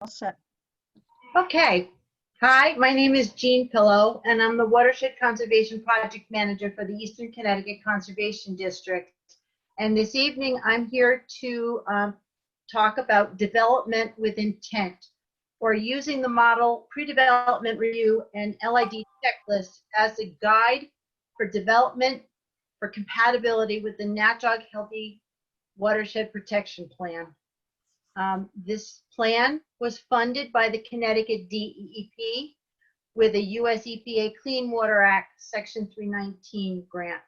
All set. Okay. Hi, my name is Jean Pillow, and I'm the Watershed Conservation Project Manager for the Eastern Connecticut Conservation District. And this evening, I'm here to talk about development with intent, or using the model pre-development review and LID checklist as a guide for development for compatibility with the Natchaug Healthy Watershed Protection Plan. This plan was funded by the Connecticut DEEP with a US EPA Clean Water Act Section 319 grant.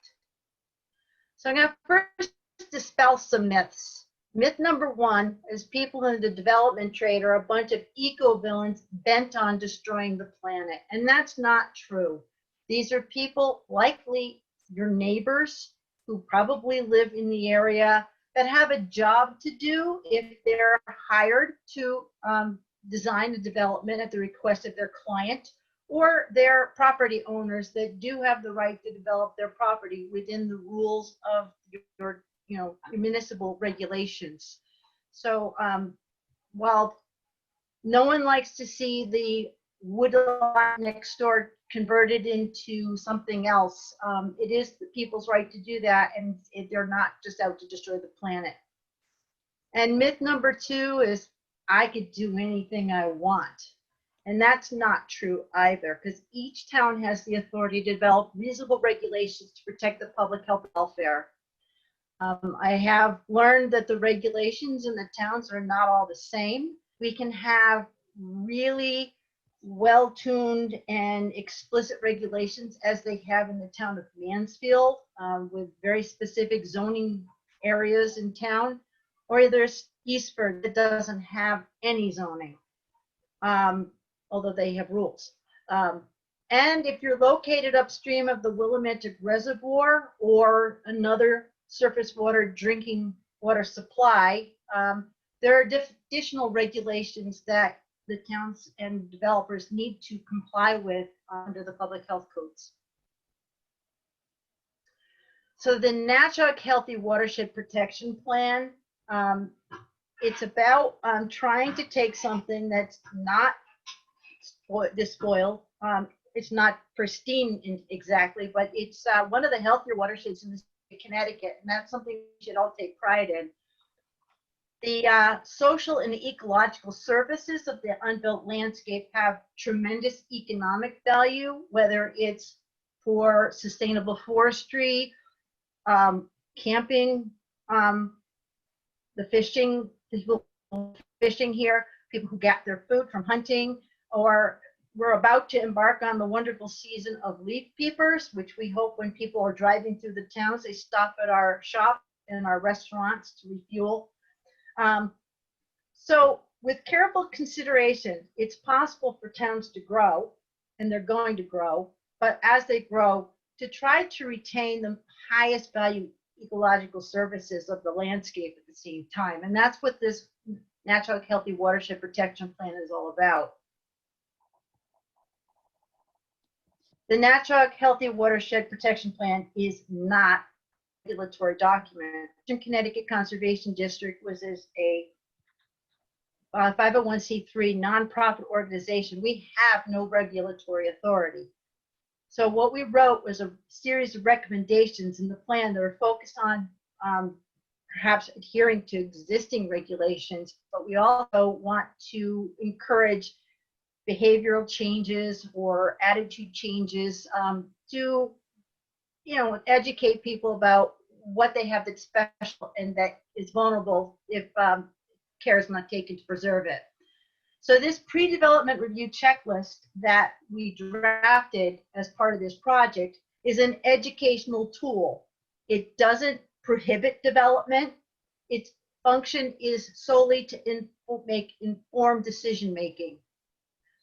So I'm going to first dispel some myths. Myth number one is people in the development trade are a bunch of eco-villains bent on destroying the planet. And that's not true. These are people, likely your neighbors, who probably live in the area, that have a job to do if they're hired to design a development at the request of their client, or they're property owners that do have the right to develop their property within the rules of your municipal regulations. So while no one likes to see the wood lot next door converted into something else, it is the people's right to do that, and they're not just out to destroy the planet. And myth number two is I could do anything I want. And that's not true either, because each town has the authority to develop reasonable regulations to protect the public health and welfare. I have learned that the regulations in the towns are not all the same. We can have really well-tuned and explicit regulations as they have in the town of Mansfield, with very specific zoning areas in town, or there's Eastford that doesn't have any zoning, although they have rules. And if you're located upstream of the Willamette Reservoir or another surface water drinking water supply, there are additional regulations that the towns and developers need to comply with under the public health codes. So the Natchaug Healthy Watershed Protection Plan, it's about trying to take something that's not despoiled. It's not pristine exactly, but it's one of the healthier watersheds in the state of Connecticut, and that's something we should all take pride in. The social and ecological services of the unbuilt landscape have tremendous economic value, whether it's for sustainable forestry, camping, the fishing, people fishing here, people who get their food from hunting, or we're about to embark on the wonderful season of leaf peepers, which we hope when people are driving through the towns, they stop at our shop and our restaurants to refuel. So with careful consideration, it's possible for towns to grow, and they're going to grow, but as they grow, to try to retain the highest value ecological services of the landscape at the same time. And that's what this Natchaug Healthy Watershed Protection Plan is all about. The Natchaug Healthy Watershed Protection Plan is not a regulatory document. The Connecticut Conservation District was a 501c3 nonprofit organization. We have no regulatory authority. So what we wrote was a series of recommendations in the plan that are focused on perhaps adhering to existing regulations, but we also want to encourage behavioral changes or attitude changes to, educate people about what they have that's special and that is vulnerable if care is not taken to preserve it. So this pre-development review checklist that we drafted as part of this project is an educational tool. It doesn't prohibit development. Its function is solely to make informed decision making.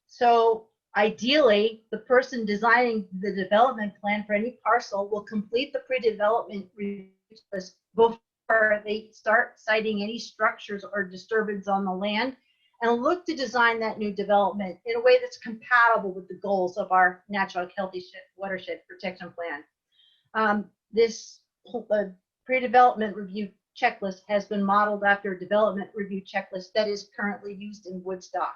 So ideally, the person designing the development plan for any parcel will complete the pre-development review checklist before they start citing any structures or disturbance on the land, and look to design that new development in a way that's compatible with the goals of our Natchaug Healthy Watershed Protection Plan. This pre-development review checklist has been modeled after a development review checklist that is currently used in Woodstock.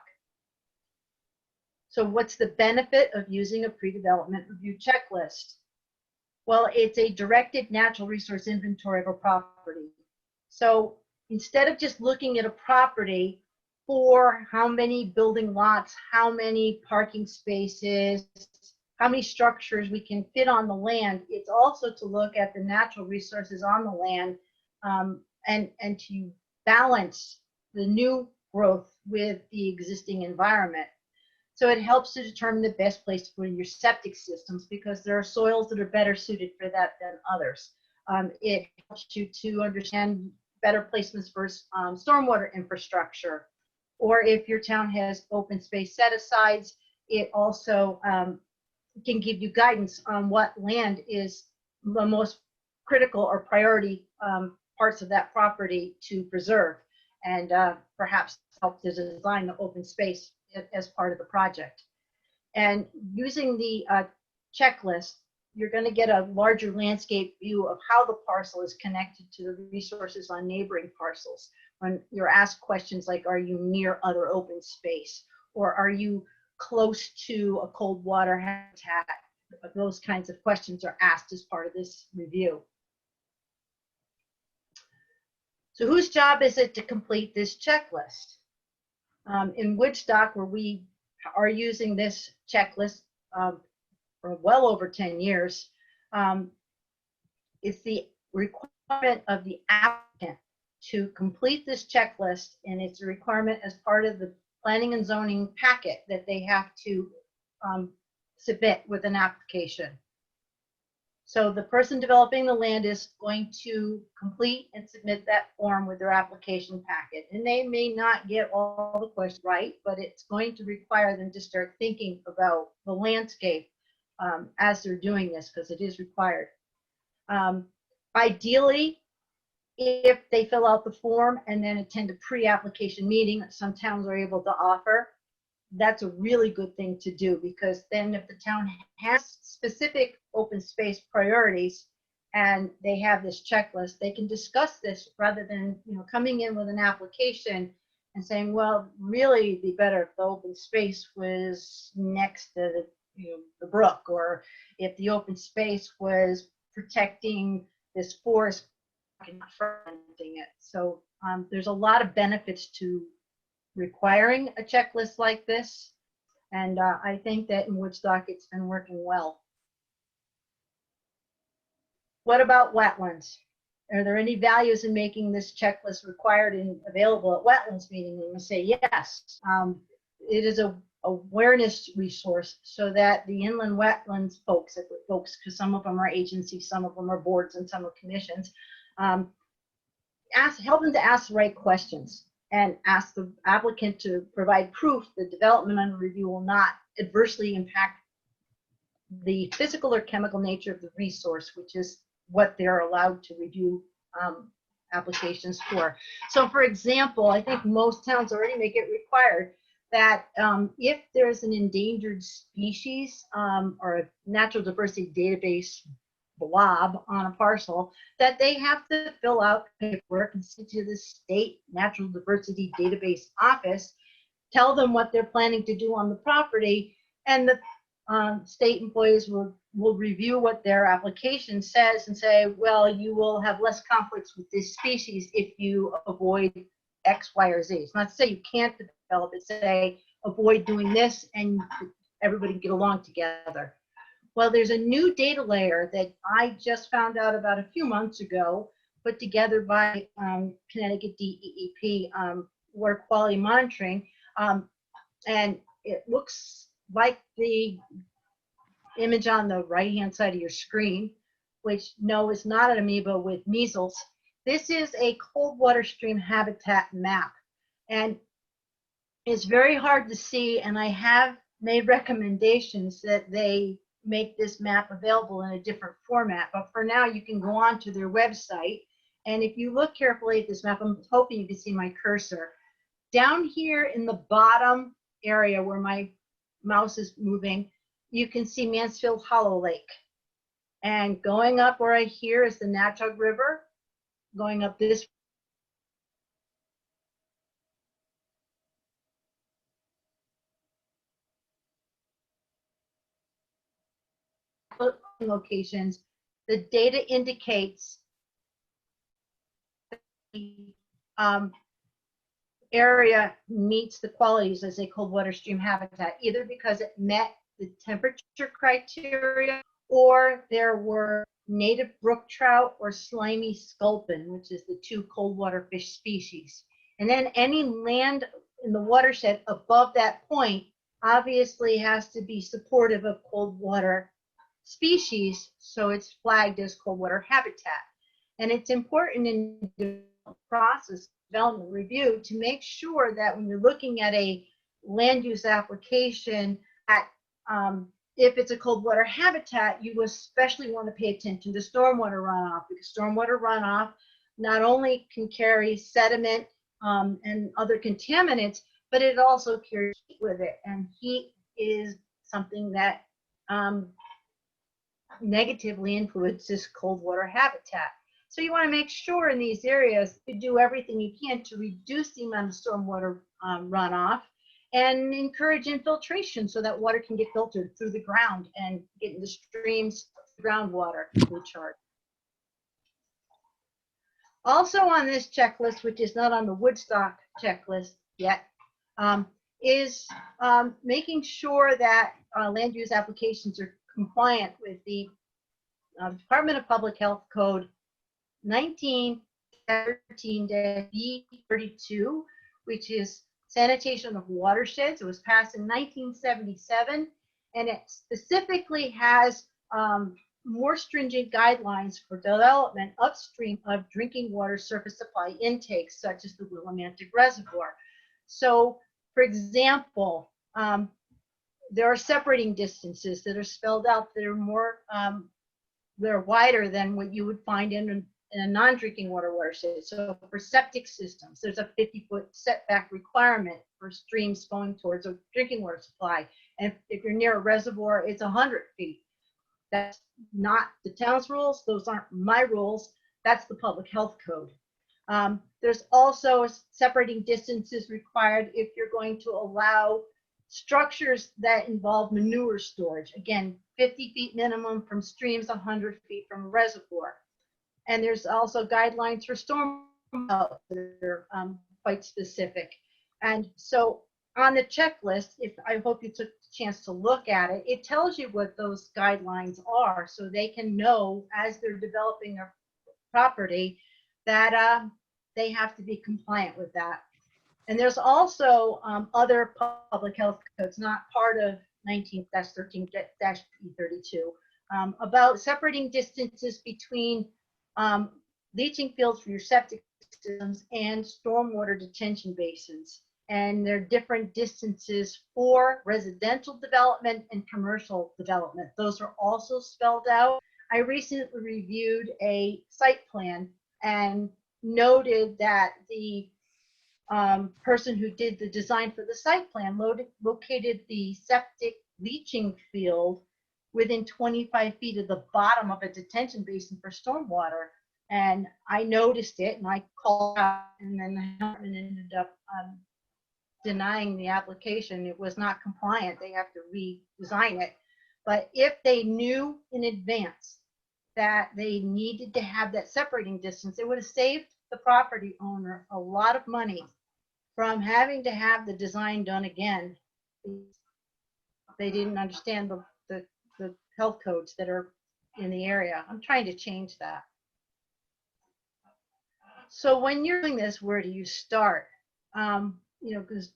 So what's the benefit of using a pre-development review checklist? Well, it's a directed natural resource inventory of a property. So instead of just looking at a property for how many building lots, how many parking spaces, how many structures we can fit on the land, it's also to look at the natural resources on the land and to balance the new growth with the existing environment. So it helps to determine the best place for your septic systems because there are soils that are better suited for that than others. It helps you to understand better placements for stormwater infrastructure. Or if your town has open space set-asides, it also can give you guidance on what land is the most critical or priority parts of that property to preserve, and perhaps help to design the open space as part of the project. And using the checklist, you're going to get a larger landscape view of how the parcel is connected to the resources on neighboring parcels. When you're asked questions like, are you near other open space? Or are you close to a cold water habitat? Those kinds of questions are asked as part of this review. So whose job is it to complete this checklist? In Woodstock, where we are using this checklist for well over 10 years, it's the requirement of the applicant to complete this checklist, and it's a requirement as part of the planning and zoning packet that they have to submit with an application. So the person developing the land is going to complete and submit that form with their application packet. And they may not get all the questions right, but it's going to require them to start thinking about the landscape as they're doing this, because it is required. Ideally, if they fill out the form and then attend a pre-application meeting that some towns are able to offer, that's a really good thing to do, because then if the town has specific open space priorities and they have this checklist, they can discuss this rather than coming in with an application and saying, well, really it'd be better if the open space was next to the brook, or if the open space was protecting this forest and not fermenting it. So there's a lot of benefits to requiring a checklist like this, and I think that in Woodstock it's been working well. What about wetlands? Are there any values in making this checklist required and available at wetlands meeting? And we say yes. It is a awareness resource so that the inland wetlands folks, because some of them are agencies, some of them are boards, and some are commissions, help them to ask the right questions and ask the applicant to provide proof the development under review will not adversely impact the physical or chemical nature of the resource, which is what they're allowed to review applications for. So for example, I think most towns already make it required that if there's an endangered species or a natural diversity database blob on a parcel, that they have to fill out paperwork and send to the state natural diversity database office, tell them what they're planning to do on the property, and the state employees will review what their application says and say, well, you will have less conflicts with this species if you avoid X, Y, or Z. It's not to say you can't develop it, say avoid doing this and everybody get along together. Well, there's a new data layer that I just found out about a few months ago, put together by Connecticut DEEP, Water Quality Monitoring, and it looks like the image on the right-hand side of your screen, which no, is not an amoeba with measles. This is a cold water stream habitat map, and it's very hard to see, and I have made recommendations that they make this map available in a different format, but for now you can go on to their website, and if you look carefully at this map, I'm hoping you can see my cursor. Down here in the bottom area where my mouse is moving, you can see Mansfield Hollow Lake. And going up right here is the Natchaug River. going up this locations, the data indicates the area meets the qualities as a cold water stream habitat, either because it met the temperature criteria or there were native brook trout or slimy sculpin, which is the two cold water fish species. And then any land in the watershed above that point obviously has to be supportive of cold water species, so it's flagged as cold water habitat. And it's important in the process development review to make sure that when you're looking at a land use application at if it's a cold water habitat, you especially want to pay attention to stormwater runoff, because stormwater runoff not only can carry sediment and other contaminants, but it also carries heat with it, and heat is something that negatively influences cold water habitat. So you want to make sure in these areas you do everything you can to reduce the amount of stormwater runoff and encourage infiltration so that water can get filtered through the ground and get in the streams, groundwater recharge. Also on this checklist, which is not on the Woodstock checklist yet, is making sure that land use applications are compliant with the Department of Public Health Code 1913-B32, which is sanitation of watersheds. It was passed in 1977, and it specifically has more stringent guidelines for development upstream of drinking water surface supply intakes, such as the Willimantic Reservoir. So, for example, there are separating distances that are spelled out that are more, they're wider than what you would find in a non-drinking water watershed. So for septic systems, there's a 50-foot setback requirement for streams going towards a drinking water supply. And if you're near a reservoir, it's 100 feet. That's not the town's rules. Those aren't my rules. That's the public health code. There's also separating distances required if you're going to allow structures that involve manure storage. Again, 50 feet minimum from streams, 100 feet from a reservoir. And there's also guidelines for storm that are quite specific. And so on the checklist, if I hope you took the chance to look at it, it tells you what those guidelines are, so they can know as they're developing a property that they have to be compliant with that. And there's also other public health codes, not part of 19-13-B32, about separating distances between leaching fields for your septic systems and stormwater detention basins. And there are different distances for residential development and commercial development. Those are also spelled out. I recently reviewed a site plan and noted that the person who did the design for the site plan located the septic leaching field within 25 feet of the bottom of a detention basin for stormwater. And I noticed it and I called out, and then the department ended up denying the application. It was not compliant. They have to redesign it. But if they knew in advance that they needed to have that separating distance, it would have saved the property owner a lot of money from having to have the design done again. They didn't understand the health codes that are in the area. I'm trying to change that. So when you're doing this, where do you start? You know, because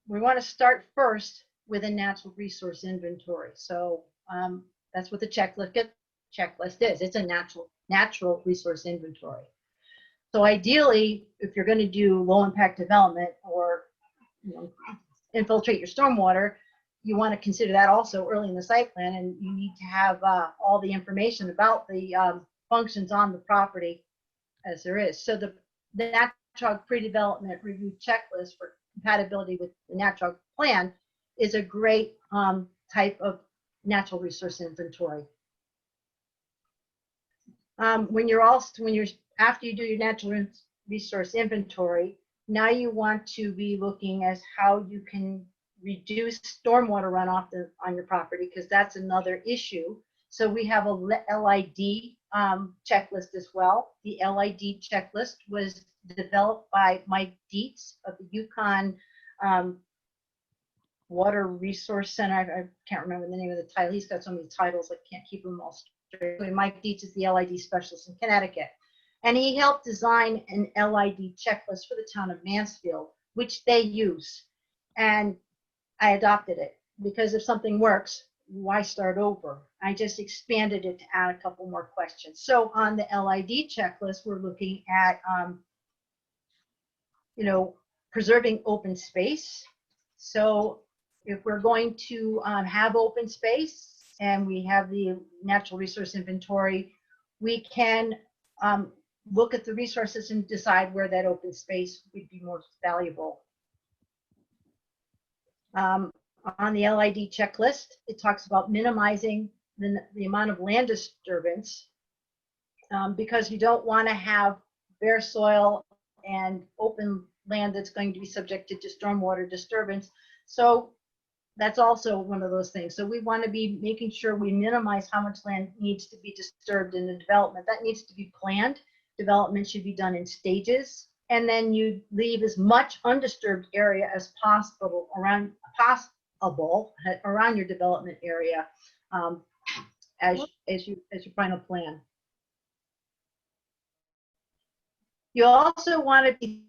we want to start first with a natural resource inventory. So that's what the checklist is. It's a natural resource inventory. So ideally, if you're going to do low impact development or infiltrate your stormwater, you want to consider that also early in the site plan, and you need to have all the information about the functions on the property as there is. So the Natchaug pre-development review checklist for compatibility with the Natchaug plan is a great type of natural resource inventory. when you're after you do your natural resource inventory, now you want to be looking as how you can reduce stormwater runoff on your property, because that's another issue. So we have a LID checklist as well. The LID checklist was developed by Mike Dietz of the Yukon Water Resource Center. I can't remember the name of the title. He's got so many titles, I can't keep them all straight. Mike Dietz is the LID specialist in Connecticut. And he helped design an LID checklist for the town of Mansfield, which they use. And I adopted it because if something works, why start over? I just expanded it to add a couple more questions. So on the LID checklist, we're looking at, preserving open space. So if we're going to have open space and we have the natural resource inventory, we can look at the resources and decide where that open space would be most valuable. On the LID checklist, it talks about minimizing the amount of land disturbance because you don't want to have bare soil and open land that's going to be subjected to stormwater disturbance. So that's also one of those things. So we want to be making sure we minimize how much land needs to be disturbed in the development. That needs to be planned. Development should be done in stages. And then you leave as much undisturbed area as possible around your development area as your final plan. You also want to be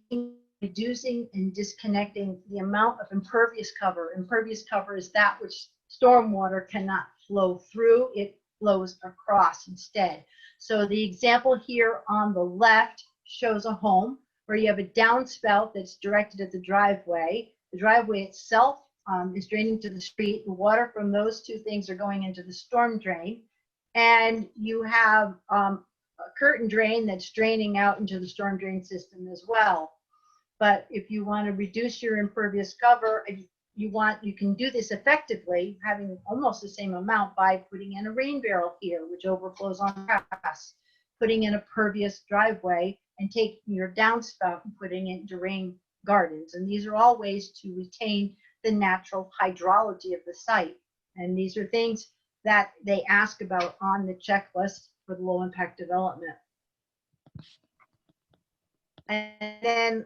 reducing and disconnecting the amount of impervious cover. Impervious cover is that which stormwater cannot flow through, it flows across instead. So the example here on the left shows a home where you have a downspout that's directed at the driveway. The driveway itself is draining to the street. The water from those two things are going into the storm drain. And you have a curtain drain that's draining out into the storm drain system as well. But if you want to reduce your impervious cover, you can do this effectively, having almost the same amount by putting in a rain barrel here, which overflows on grass, putting in a pervious driveway, and taking your downspout and putting it into rain gardens. And these are all ways to retain the natural hydrology of the site. And these are things that they ask about on the checklist for the low impact development. And then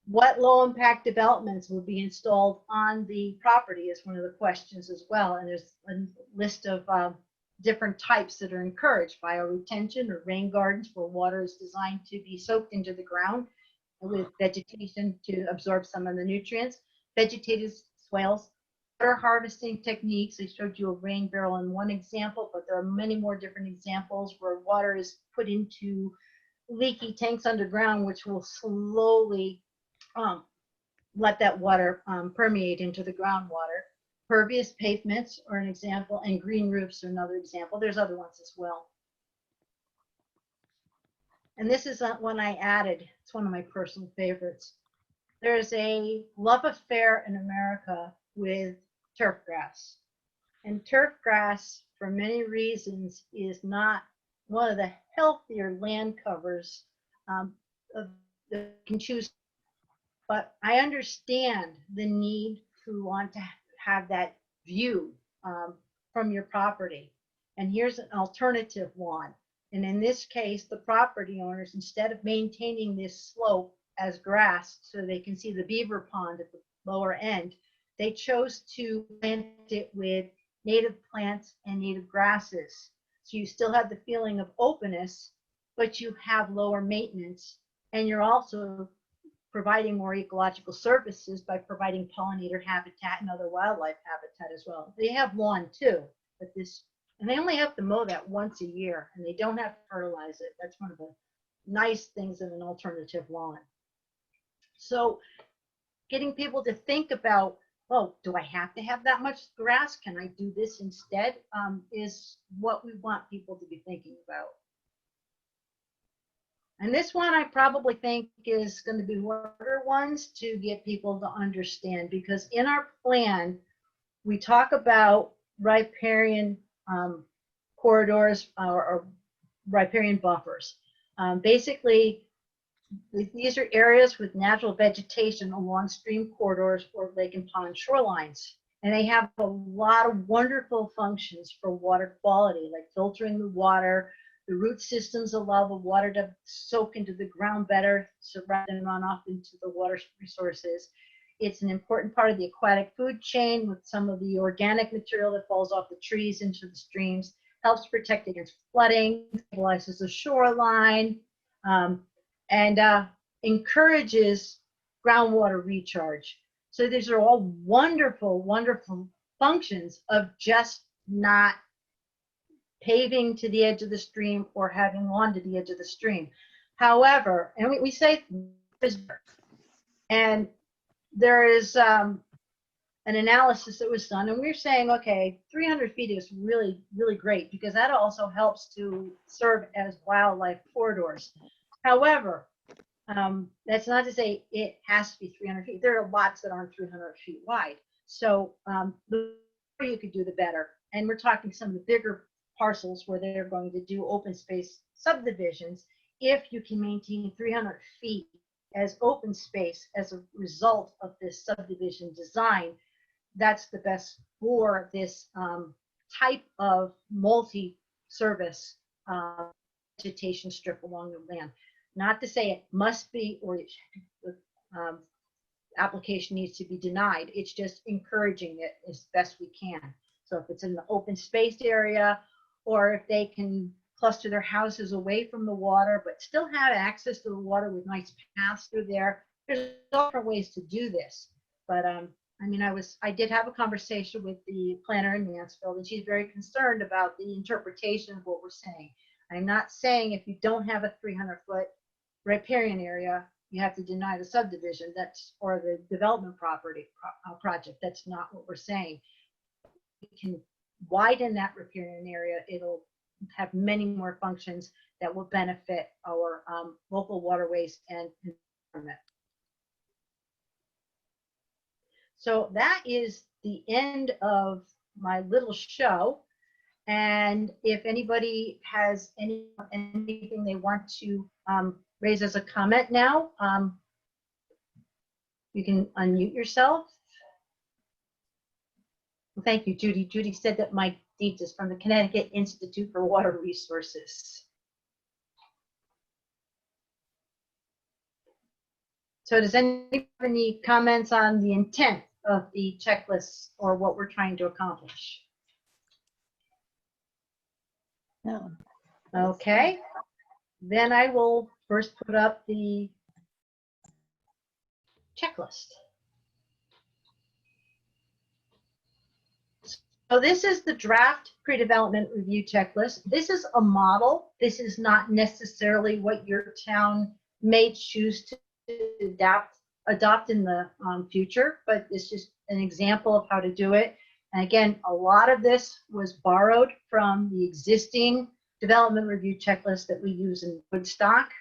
what low impact developments will be installed on the property is one of the questions as well. And there's a list of different types that are encouraged: bioretention or rain gardens, where water is designed to be soaked into the ground with vegetation to absorb some of the nutrients, vegetated swales, water harvesting techniques. I showed you a rain barrel in one example, but there are many more different examples where water is put into leaky tanks underground, which will slowly let that water permeate into the groundwater. Pervious pavements are an example, and green roofs are another example. There's other ones as well. And this is one I added. It's one of my personal favorites. There's a love affair in America with turf grass. And turf grass, for many reasons, is not one of the healthier land covers that you can choose. But I understand the need to want to have that view from your property. And here's an alternative one. And in this case, the property owners, instead of maintaining this slope as grass so they can see the beaver pond at the lower end, they chose to plant it with native plants and native grasses. So you still have the feeling of openness, but you have lower maintenance, and you're also providing more ecological services by providing pollinator habitat and other wildlife habitat as well. They have lawn too, but and they only have to mow that once a year, and they don't have to fertilize it. That's one of the nice things in an alternative lawn. So getting people to think about, oh, do I have to have that much grass? Can I do this instead? Is what we want people to be thinking about. And this one I probably think is going to be one of the ones to get people to understand, because in our plan, we talk about riparian corridors or riparian buffers. Basically, these are areas with natural vegetation along stream corridors or lake and pond shorelines. And they have a lot of wonderful functions for water quality, like filtering the water. The root systems allow the water to soak into the ground better, so rather than run off into the water resources. It's an important part of the aquatic food chain with some of the organic material that falls off the trees into the streams, helps protect against flooding, stabilizes the shoreline, and encourages groundwater recharge. So these are all wonderful, wonderful functions of just not paving to the edge of the stream or having lawn to the edge of the stream. However, and we say, and there is an analysis that was done, and we're saying, okay, 300 feet is really, really great because that also helps to serve as wildlife corridors. However, that's not to say it has to be 300 feet. There are lots that aren't 300 feet wide. So the more you could do, the better. And we're talking some of the bigger parcels where they're going to do open space subdivisions. If you can maintain 300 feet as open space as a result of this subdivision design, that's the best for this type of multi-service vegetation strip along the land. Not to say it must be or the application needs to be denied. It's just encouraging it as best we can. So if it's in the open spaced area, or if they can cluster their houses away from the water, but still have access to the water with nice paths through there, there's different ways to do this. But I mean, I did have a conversation with the planner in Mansfield, and she's very concerned about the interpretation of what we're saying. I'm not saying if you don't have a 300-foot riparian area, you have to deny the subdivision. That's or the development property project. That's not what we're saying. We can widen that riparian area. It'll have many more functions that will benefit our local waterways and environment. So that is the end of my little show. And if anybody has anything they want to raise as a comment now, you can unmute yourself. Well, thank you, Judy. Judy said that Mike Dietz is from the Connecticut Institute for Water Resources. So does anybody have any comments on the intent of the checklist or what we're trying to accomplish? No. Okay, then I will first put up the checklist. So this is the draft pre-development review checklist. This is a model. This is not necessarily what your town may choose to adopt in the future, but it's just an example of how to do it. And again, a lot of this was borrowed from the existing development review checklist that we use in Woodstock.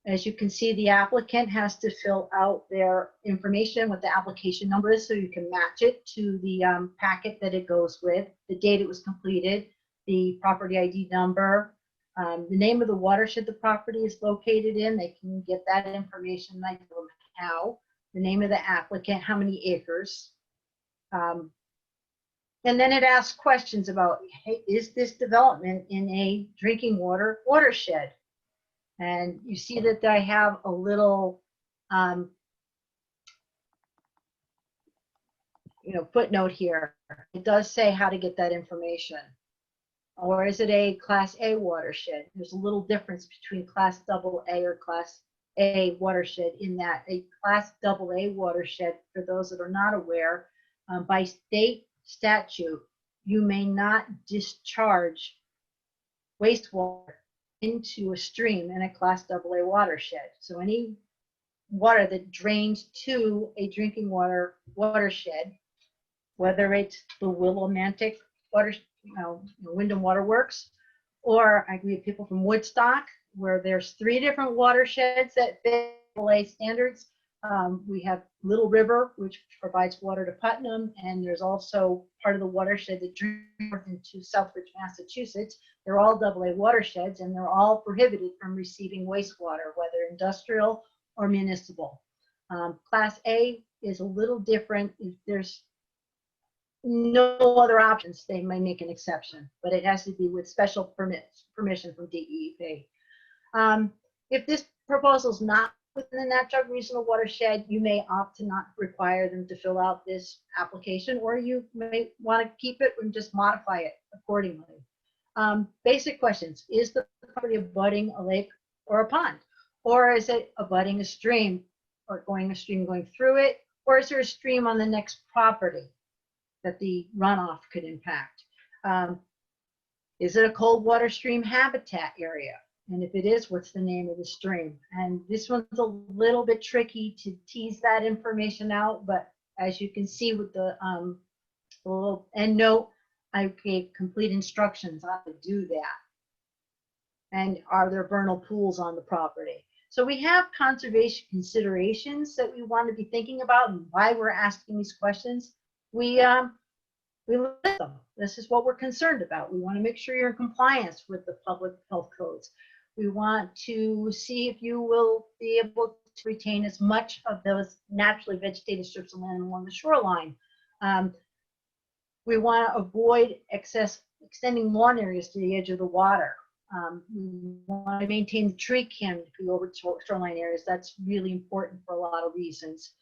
As you can see, the applicant has to fill out their information, what the application number is, so you can match it to the packet that it goes with, the date it was completed, the property ID number, the name of the watershed the property is located in. They can get that information. I tell them how, the name of the applicant, how many acres. And then it asks questions about, hey, is this development in a drinking water watershed? And you see that I have a little, footnote here. It does say how to get that information. Or is it a Class A watershed? There's a little difference between Class AA or Class A watershed in that a Class AA watershed, for those that are not aware, by state statute, you may not discharge wastewater into a stream in a Class AA watershed. So any water that drains to a drinking water watershed, whether it's the Willimantic water, Wyndham Waterworks, or I agree with people from Woodstock, where there's 3 different watersheds that fit AA standards. We have Little River, which provides water to Putnam, and there's also part of the watershed that drains north into Southbridge, Massachusetts. They're all AA watersheds, and they're all prohibited from receiving wastewater, whether industrial or municipal. Class A is a little different. If there's no other options, they may make an exception, but it has to be with special permission from DEP. If this proposal is not within the Natchaug Regional Watershed, you may opt to not require them to fill out this application, or you may want to keep it and just modify it accordingly. Basic questions: is the property abutting a lake or a pond, or is it abutting a stream, or a stream going through it, or is there a stream on the next property that the runoff could impact? Is it a cold water stream habitat area? And if it is, what's the name of the stream? And this one's a little bit tricky to tease that information out, but as you can see with the little end note, I gave complete instructions on how to do that. And are there vernal pools on the property? So we have conservation considerations that we want to be thinking about and why we're asking these questions. We list them. This is what we're concerned about. We want to make sure you're in compliance with the public health codes. We want to see if you will be able to retain as much of those naturally vegetated strips of land along the shoreline. We want to avoid extending lawn areas to the edge of the water. We want to maintain the tree canopy over shoreline areas. That's really important for a lot of reasons.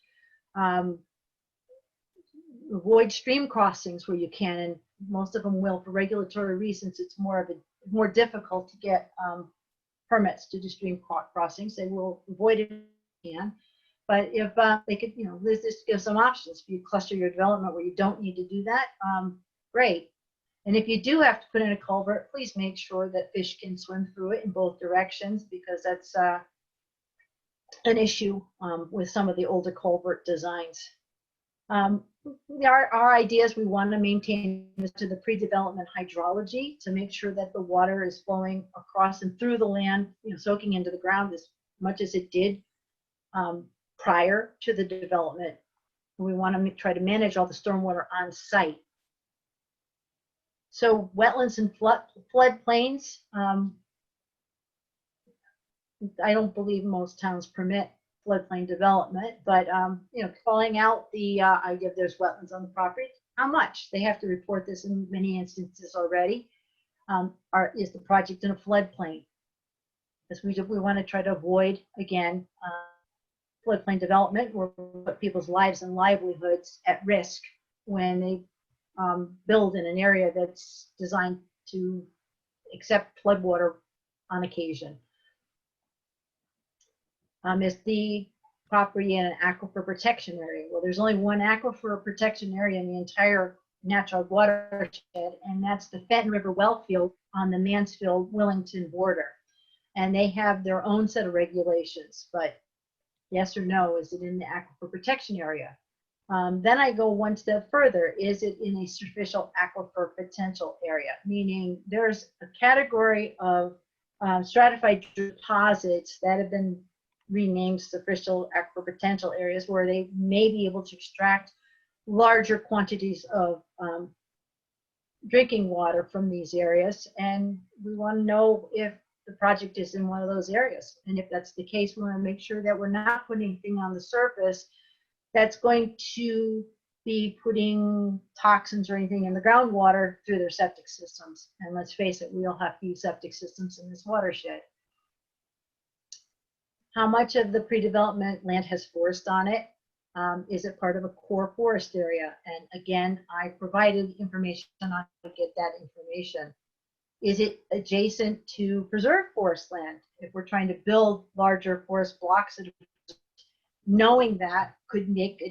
Avoid stream crossings where you can, and most of them will for regulatory reasons. It's more difficult to get permits to do stream crossings. They will avoid it if they can. But if they could, this gives some options. If you cluster your development where you don't need to do that, great. And if you do have to put in a culvert, please make sure that fish can swim through it in both directions, because that's an issue with some of the older culvert designs. Our ideas, we want to maintain to the pre-development hydrology to make sure that the water is flowing across and through the land, soaking into the ground as much as it did prior to the development. We want to try to manage all the stormwater on site. So wetlands and floodplains, I don't believe most towns permit floodplain development, but calling out the idea if there's wetlands on the property, how much? They have to report this in many instances already. Is the project in a floodplain? Because we want to try to avoid, again, floodplain development where we put people's lives and livelihoods at risk when they build in an area that's designed to accept floodwater on occasion. Is the property in an aquifer protection area? Well, there's only one aquifer protection area in the entire Natchaug Watershed, and that's the Fenton River Wellfield on the Mansfield-Willington border. And they have their own set of regulations, but yes or no, is it in the aquifer protection area? Then I go one step further. Is it in a superficial aquifer potential area? Meaning there's a category of stratified deposits that have been renamed superficial aquifer potential areas where they may be able to extract larger quantities of drinking water from these areas. And we want to know if the project is in one of those areas. And if that's the case, we want to make sure that we're not putting anything on the surface that's going to be putting toxins or anything in the groundwater through their septic systems. And let's face it, we all have to use septic systems in this watershed. How much of the pre-development land has forest on it? Is it part of a core forest area? And again, I provided information on how to get that information. Is it adjacent to preserved forest land? If we're trying to build larger forest blocks, knowing that could make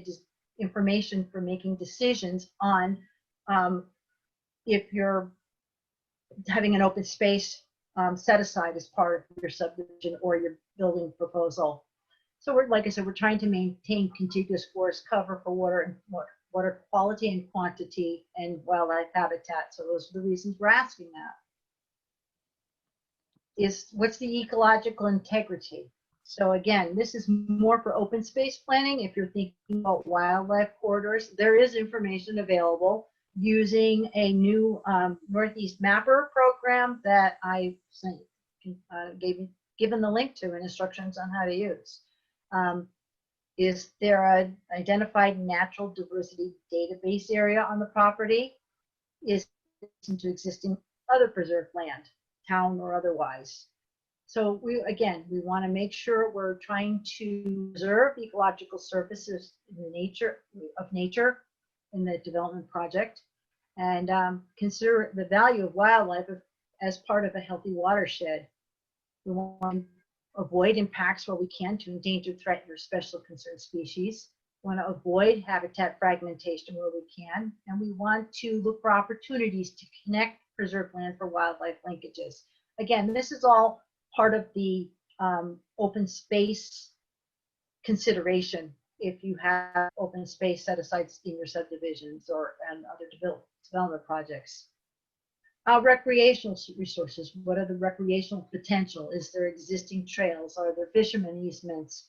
information for making decisions on if you're having an open space set aside as part of your subdivision or your building proposal. So we're, like I said, we're trying to maintain contiguous forest cover for water and water quality and quantity and wildlife habitat. So those are the reasons we're asking that. What's the ecological integrity? So again, this is more for open space planning. If you're thinking about wildlife corridors, there is information available using a new Northeast Mapper program that I sent, given the link to and instructions on how to use. Is there an identified natural diversity database area on the property? Is it into existing other preserved land, town or otherwise? So we want to make sure we're trying to preserve ecological services in the nature in the development project, and consider the value of wildlife as part of a healthy watershed. We want to avoid impacts where we can to endangered, threatened, or special concern species. We want to avoid habitat fragmentation where we can, and we want to look for opportunities to connect preserved land for wildlife linkages. Again, this is all part of the open space consideration if you have open space set aside in your subdivisions and other development projects. Recreational resources. What are the recreational potential? Is there existing trails? Are there fishermen easements?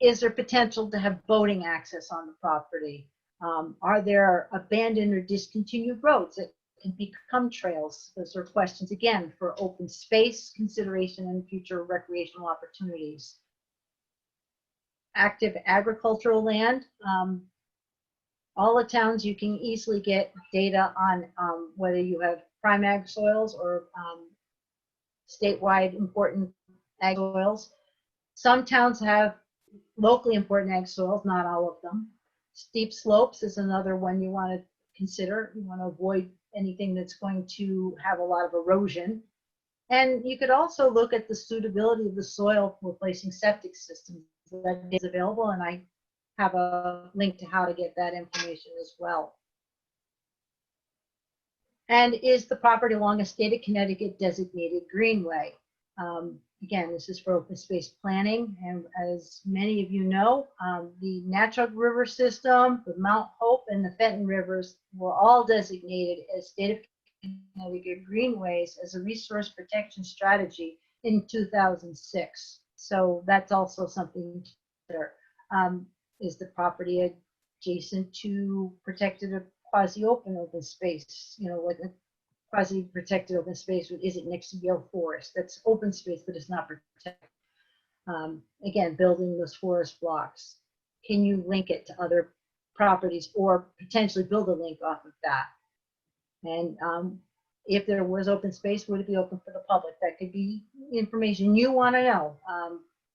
Is there potential to have boating access on the property? Are there abandoned or discontinued roads that can become trails? Those are questions, again, for open space consideration and future recreational opportunities. Active agricultural land. All the towns, you can easily get data on whether you have prime ag soils or statewide important ag soils. Some towns have locally important ag soils, not all of them. Steep slopes is another one you want to consider. You want to avoid anything that's going to have a lot of erosion. And you could also look at the suitability of the soil for replacing septic systems. That is available, and I have a link to how to get that information as well. And is the property along a state of Connecticut designated greenway? Again, this is for open space planning, and as many of you know, the Natchaug River system, the Mount Hope, and the Fenton Rivers were all designated as state of Connecticut greenways as a resource protection strategy in 2006. So that's also something to consider. Is the property adjacent to protected or quasi-open space? You know, like a quasi-protected open space. Is it next to Yale Forest? That's open space, but it's not protected. Again, building those forest blocks. Can you link it to other properties or potentially build a link off of that? And if there was open space, would it be open for the public? That could be information you want to know.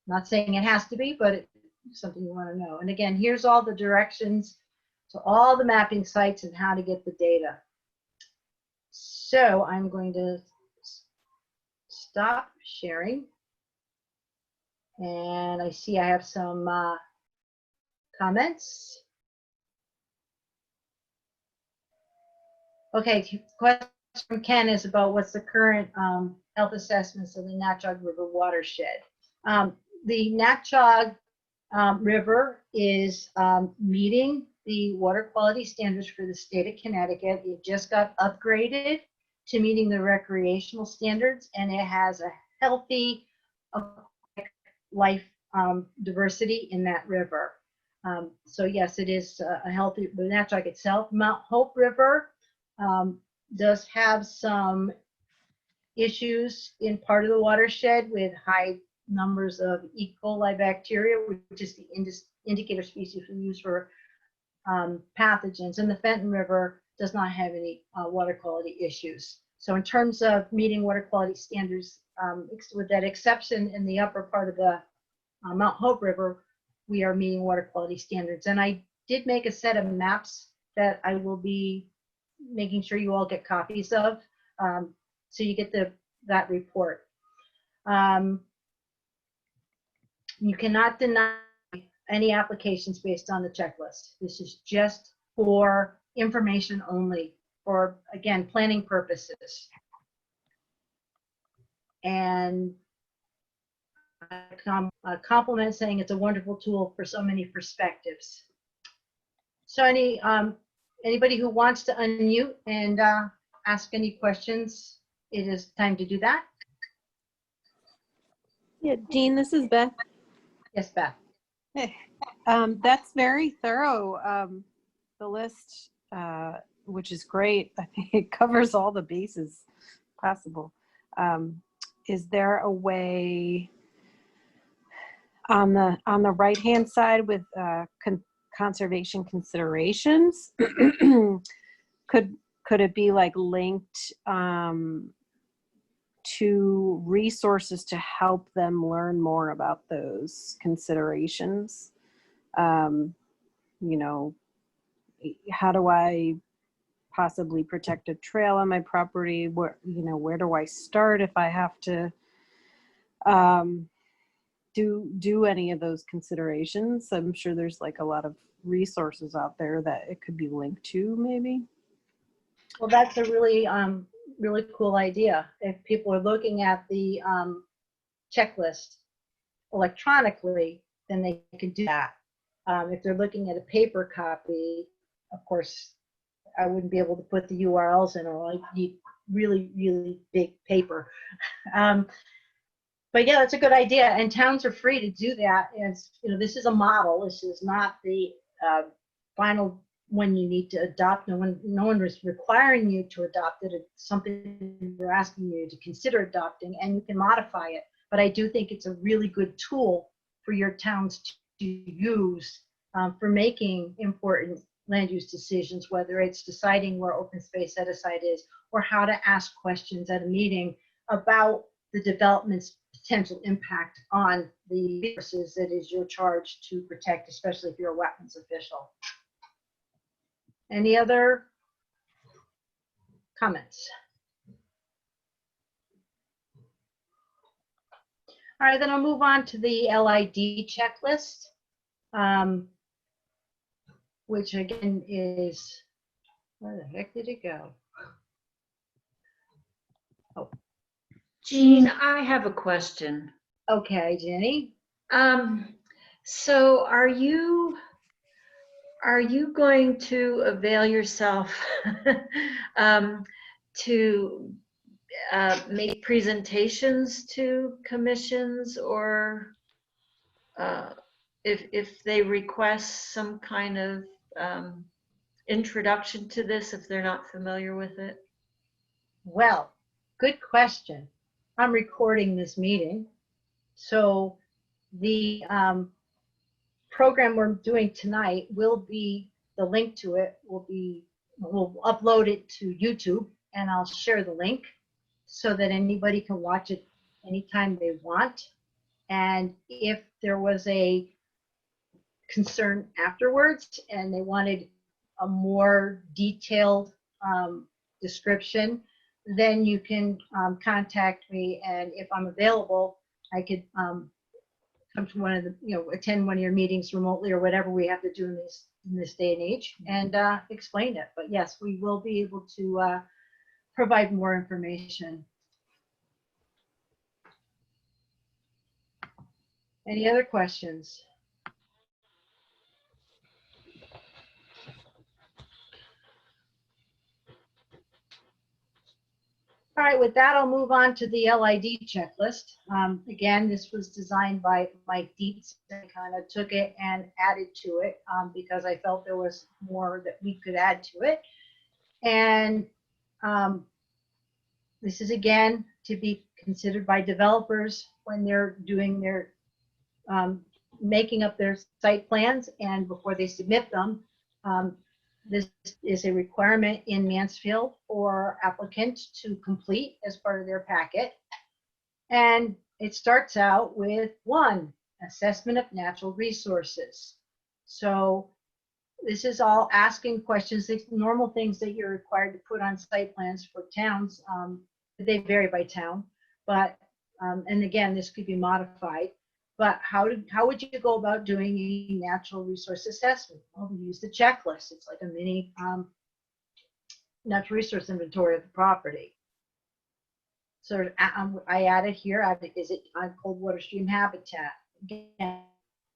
Not saying it has to be, but it's something you want to know. And again, here's all the directions to all the mapping sites and how to get the data. So I'm going to stop sharing. And I see I have some comments. Okay, question from Ken is about what's the current health assessments of the Natchaug River watershed. The Natchaug River is meeting the water quality standards for the state of Connecticut. It just got upgraded to meeting the recreational standards, and it has a healthy life diversity in that river. So yes, it is a healthy, the Natchaug itself. Mount Hope River does have some issues in part of the watershed with high numbers of E. coli bacteria, which is the indicator species we use for pathogens. And the Fenton River does not have any water quality issues. So in terms of meeting water quality standards, with that exception in the upper part of the Mount Hope River, we are meeting water quality standards. And I did make a set of maps that I will be making sure you all get copies of, so you get that report. You cannot deny any applications based on the checklist. This is just for information only, for, again, planning purposes. And a compliment saying it's a wonderful tool for so many perspectives. So anybody who wants to unmute and ask any questions, it is time to do that. Yeah, Jean, this is Beth. Yes, Beth. Hey, that's very thorough, the list, which is great. I think it covers all the bases possible. Is there a way on the right-hand side with conservation considerations? Could it be like linked to resources to help them learn more about those considerations? You know, how do I possibly protect a trail on my property? Where do I start if I have to do any of those considerations? I'm sure there's like a lot of resources out there that it could be linked to, maybe. Well, that's a really really cool idea. If people are looking at the checklist electronically, then they can do that. If they're looking at a paper copy, of course, I wouldn't be able to put the URLs in, or I need really, really big paper. But yeah, that's a good idea, and towns are free to do that. And this is a model. This is not the final one you need to adopt. No one is requiring you to adopt it. It's something they're asking you to consider adopting, and you can modify it. But I do think it's a really good tool for your towns to use for making important land use decisions, whether it's deciding where open space set aside is, or how to ask questions at a meeting about the development's potential impact on the resources that is your charge to protect, especially if you're a wetlands official. Any other comments? All right, then I'll move on to the LID checklist, which again is, where the heck did it go? Oh. Jean, I have a question. Okay, Jenny. So are you going to avail yourself to make presentations to commissions, or if they request some kind of introduction to this, if they're not familiar with it? Well, good question. I'm recording this meeting, so the program we're doing tonight will be, the link to it will be, we'll upload it to YouTube, and I'll share the link so that anybody can watch it anytime they want. And if there was a concern afterwards and they wanted a more detailed description, then you can contact me, and if I'm available, I could come to one of the, attend one of your meetings remotely or whatever we have to do in this day and age, and explain it. But yes, we will be able to provide more information. Any other questions? All right, with that, I'll move on to the LID checklist. Again, this was designed by Mike Dietz. I kind of took it and added to it because I felt there was more that we could add to it. And this is, again, to be considered by developers when they're doing their, making up their site plans and before they submit them. This is a requirement in Mansfield for applicants to complete as part of their packet. And it starts out with 1, assessment of natural resources. So this is all asking questions, the normal things that you're required to put on site plans for towns. They vary by town, but, and again, this could be modified. But how would you go about doing a natural resource assessment? Well, we use the checklist. It's like a mini natural resource inventory of the property. So I added here, is it on cold water stream habitat? Again,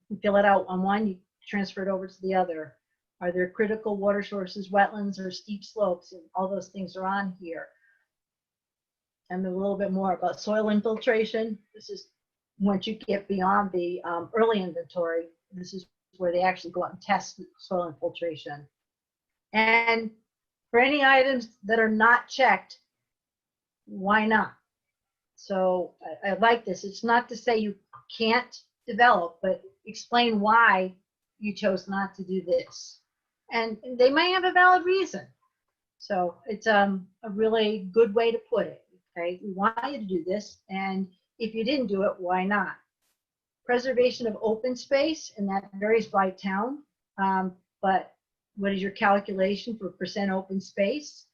you fill it out on one, you transfer it over to the other. Are there critical water sources, wetlands, or steep slopes? And all those things are on here. And a little bit more about soil infiltration. This is once you get beyond the early inventory, this is where they actually go out and test soil infiltration. And for any items that are not checked, why not? So I like this. It's not to say you can't develop, but explain why you chose not to do this. And they may have a valid reason. So it's a really good way to put it. Okay, we want you to do this, and if you didn't do it, why not? Preservation of open space, and that varies by town. But what is your calculation for percent open space?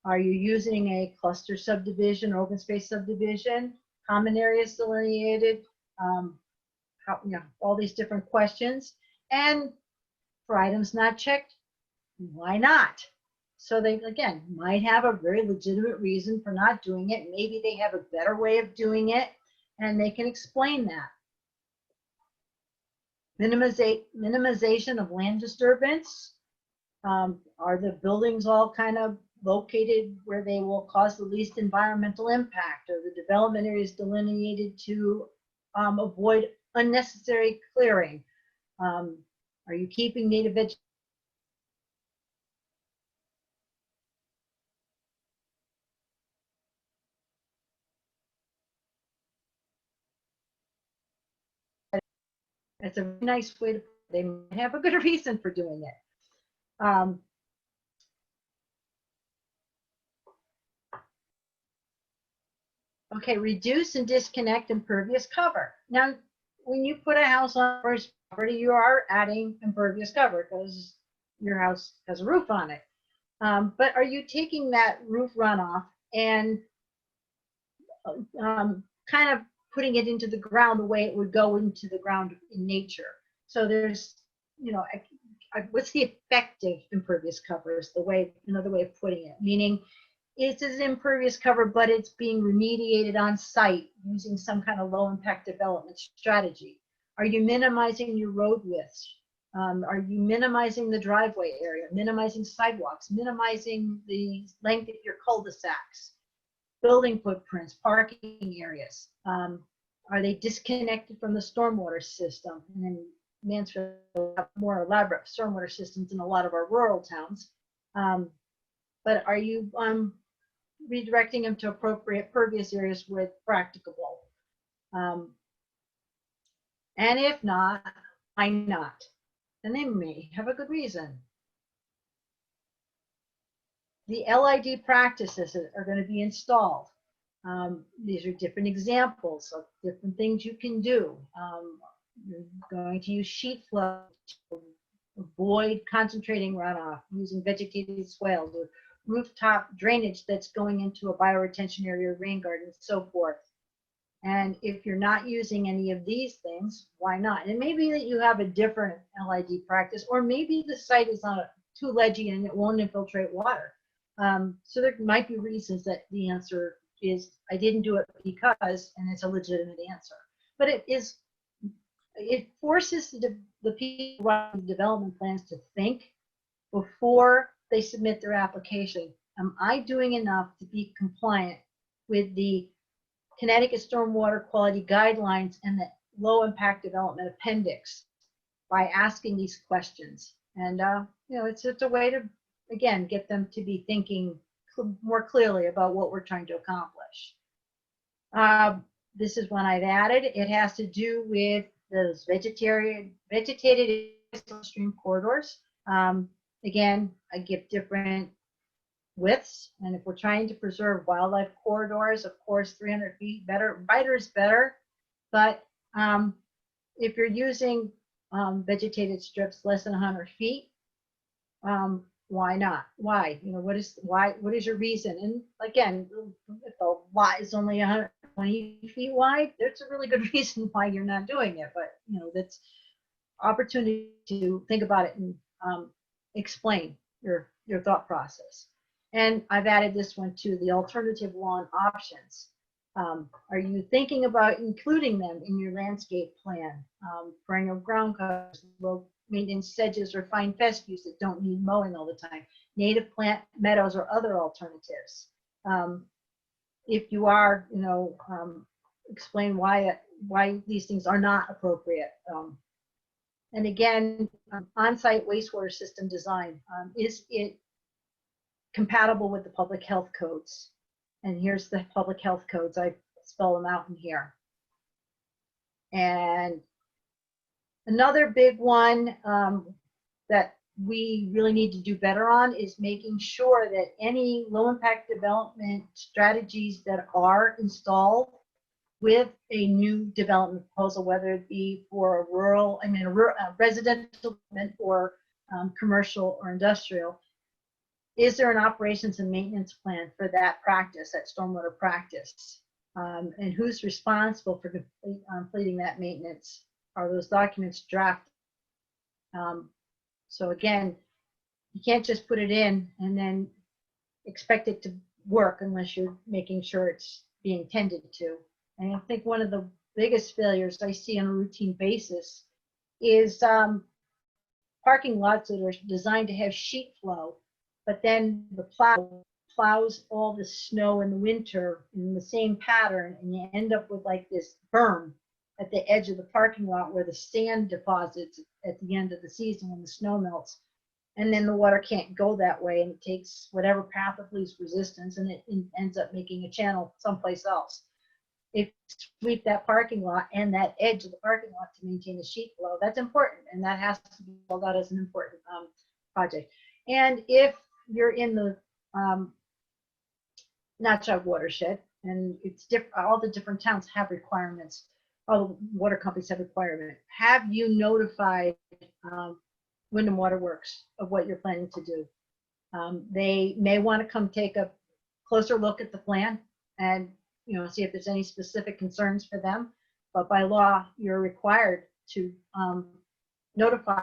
Are you using a cluster subdivision or open space subdivision? Common areas delineated? All these different questions. And for items not checked, why not? So they, again, might have a very legitimate reason for not doing it. Maybe they have a better way of doing it, and they can explain that. Minimization of land disturbance. Are the buildings all kind of located where they will cause the least environmental impact? Are the development areas delineated to avoid unnecessary clearing? Are you keeping native vegetation? It's a nice way to, they might have a good reason for doing it. Okay, reduce and disconnect impervious cover. Now, when you put a house on first property, you are adding impervious cover because your house has a roof on it. But are you taking that roof runoff and kind of putting it into the ground the way it would go into the ground in nature? So there's, what's the effective impervious cover is another way of putting it, meaning it's an impervious cover, but it's being remediated on site using some kind of low impact development strategy. Are you minimizing your road widths? Are you minimizing the driveway area, minimizing sidewalks, minimizing the length of your cul-de-sacs, building footprints, parking areas? Are they disconnected from the stormwater system? And then Mansfield have more elaborate stormwater systems in a lot of our rural towns. But are you redirecting them to appropriate pervious areas where practicable? And if not, why not? And they may have a good reason. The LID practices are going to be installed. These are different examples of different things you can do. You're going to use sheet flow to avoid concentrating runoff, using vegetated swales or rooftop drainage that's going into a bioretention area, rain garden, and so forth. And if you're not using any of these things, why not? And it may be that you have a different LID practice, or maybe the site is not too ledgy and it won't infiltrate water. So there might be reasons that the answer is, I didn't do it because, and it's a legitimate answer. But it forces the people running development plans to think before they submit their application. Am I doing enough to be compliant with the Connecticut Stormwater Quality Guidelines and the Low Impact Development Appendix by asking these questions? And it's a way to, again, get them to be thinking more clearly about what we're trying to accomplish. This is one I've added. It has to do with those vegetated stream corridors. Again, I give different widths, and if we're trying to preserve wildlife corridors, of course 300 feet wider is better. But if you're using vegetated strips less than 100 feet, why not? Why? What is your reason? And again, if the lot is only 120 feet wide, there's a really good reason why you're not doing it. But that's opportunity to think about it and explain your thought process. And I've added this one too, the alternative lawn options. Are you thinking about including them in your landscape plan? Perennial ground covers, low maintenance sedges or fine fescues that don't need mowing all the time, native plant meadows or other alternatives. If you are, explain why why these things are not appropriate. And again, on-site wastewater system design, is it compatible with the public health codes? And here's the public health codes. I spell them out in here. And another big one that we really need to do better on is making sure that any low impact development strategies that are installed with a new development proposal, whether it be for a residential or commercial or industrial, is there an operations and maintenance plan for that practice, that stormwater practice? And who's responsible for completing that maintenance? Are those documents drafted? So again, you can't just put it in and then expect it to work unless you're making sure it's being tended to. And I think one of the biggest failures I see on a routine basis is parking lots that are designed to have sheet flow, but then the plows all the snow in the winter in the same pattern, and you end up with like this berm at the edge of the parking lot where the sand deposits at the end of the season when the snow melts. And then the water can't go that way, and it takes whatever path of least resistance, and it ends up making a channel someplace else. If you sweep that parking lot and that edge of the parking lot to maintain the sheet flow, that's important, and that has to be called out as an important project. And if you're in the Natchaug watershed, and it's different, all the different towns have requirements, all the water companies have requirements. Have you notified Wyndham Waterworks of what you're planning to do? They may want to come take a closer look at the plan and see if there's any specific concerns for them. But by law, you're required to notify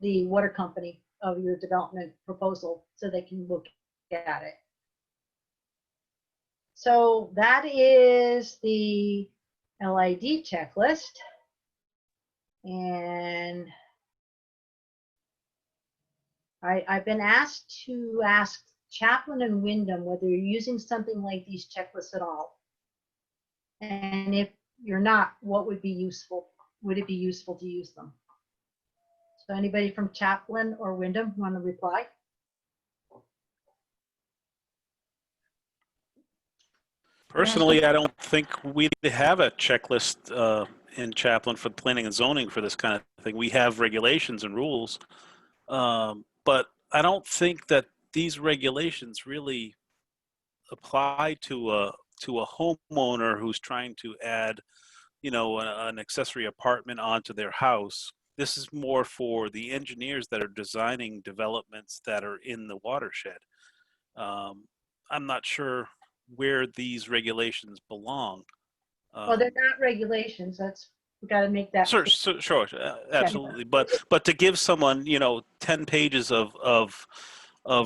the water company of your development proposal so they can look at it. So that is the LID checklist. And I've been asked to ask Chaplin and Wyndham whether you're using something like these checklists at all. And if you're not, what would be useful? Would it be useful to use them? So anybody from Chaplin or Wyndham want to reply? Personally, I don't think we have a checklist in Chaplin for planning and zoning for this kind of thing. We have regulations and rules, but I don't think that these regulations really apply to a homeowner who's trying to add, an accessory apartment onto their house. This is more for the engineers that are designing developments that are in the watershed. I'm not sure where these regulations belong. Well, they're not regulations. We got to make that. Sure, absolutely. But to give someone, 10 pages of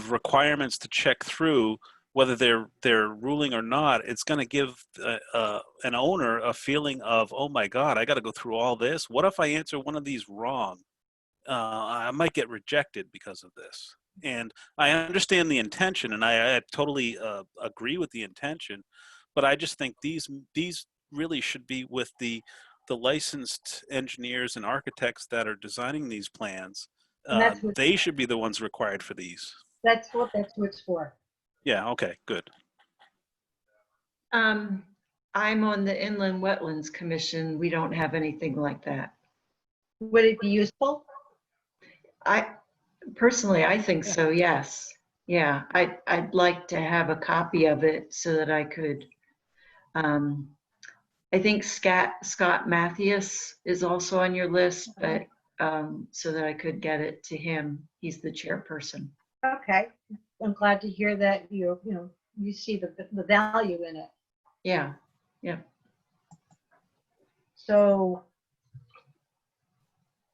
requirements to check through, whether they're ruling or not, it's going to give an owner a feeling of, oh my God, I got to go through all this. What if I answer one of these wrong? I might get rejected because of this. And I understand the intention, and I totally agree with the intention, but I just think these really should be with the licensed engineers and architects that are designing these plans. They should be the ones required for these. That's what it's for. Yeah, okay, good. I'm on the Inland Wetlands Commission. We don't have anything like that. Would it be useful? Personally, I think so, yes. Yeah, I'd like to have a copy of it so that I could, I think Scott Mathias is also on your list, but so that I could get it to him. He's the chairperson. Okay, I'm glad to hear that you see the value in it. Yeah, yeah. So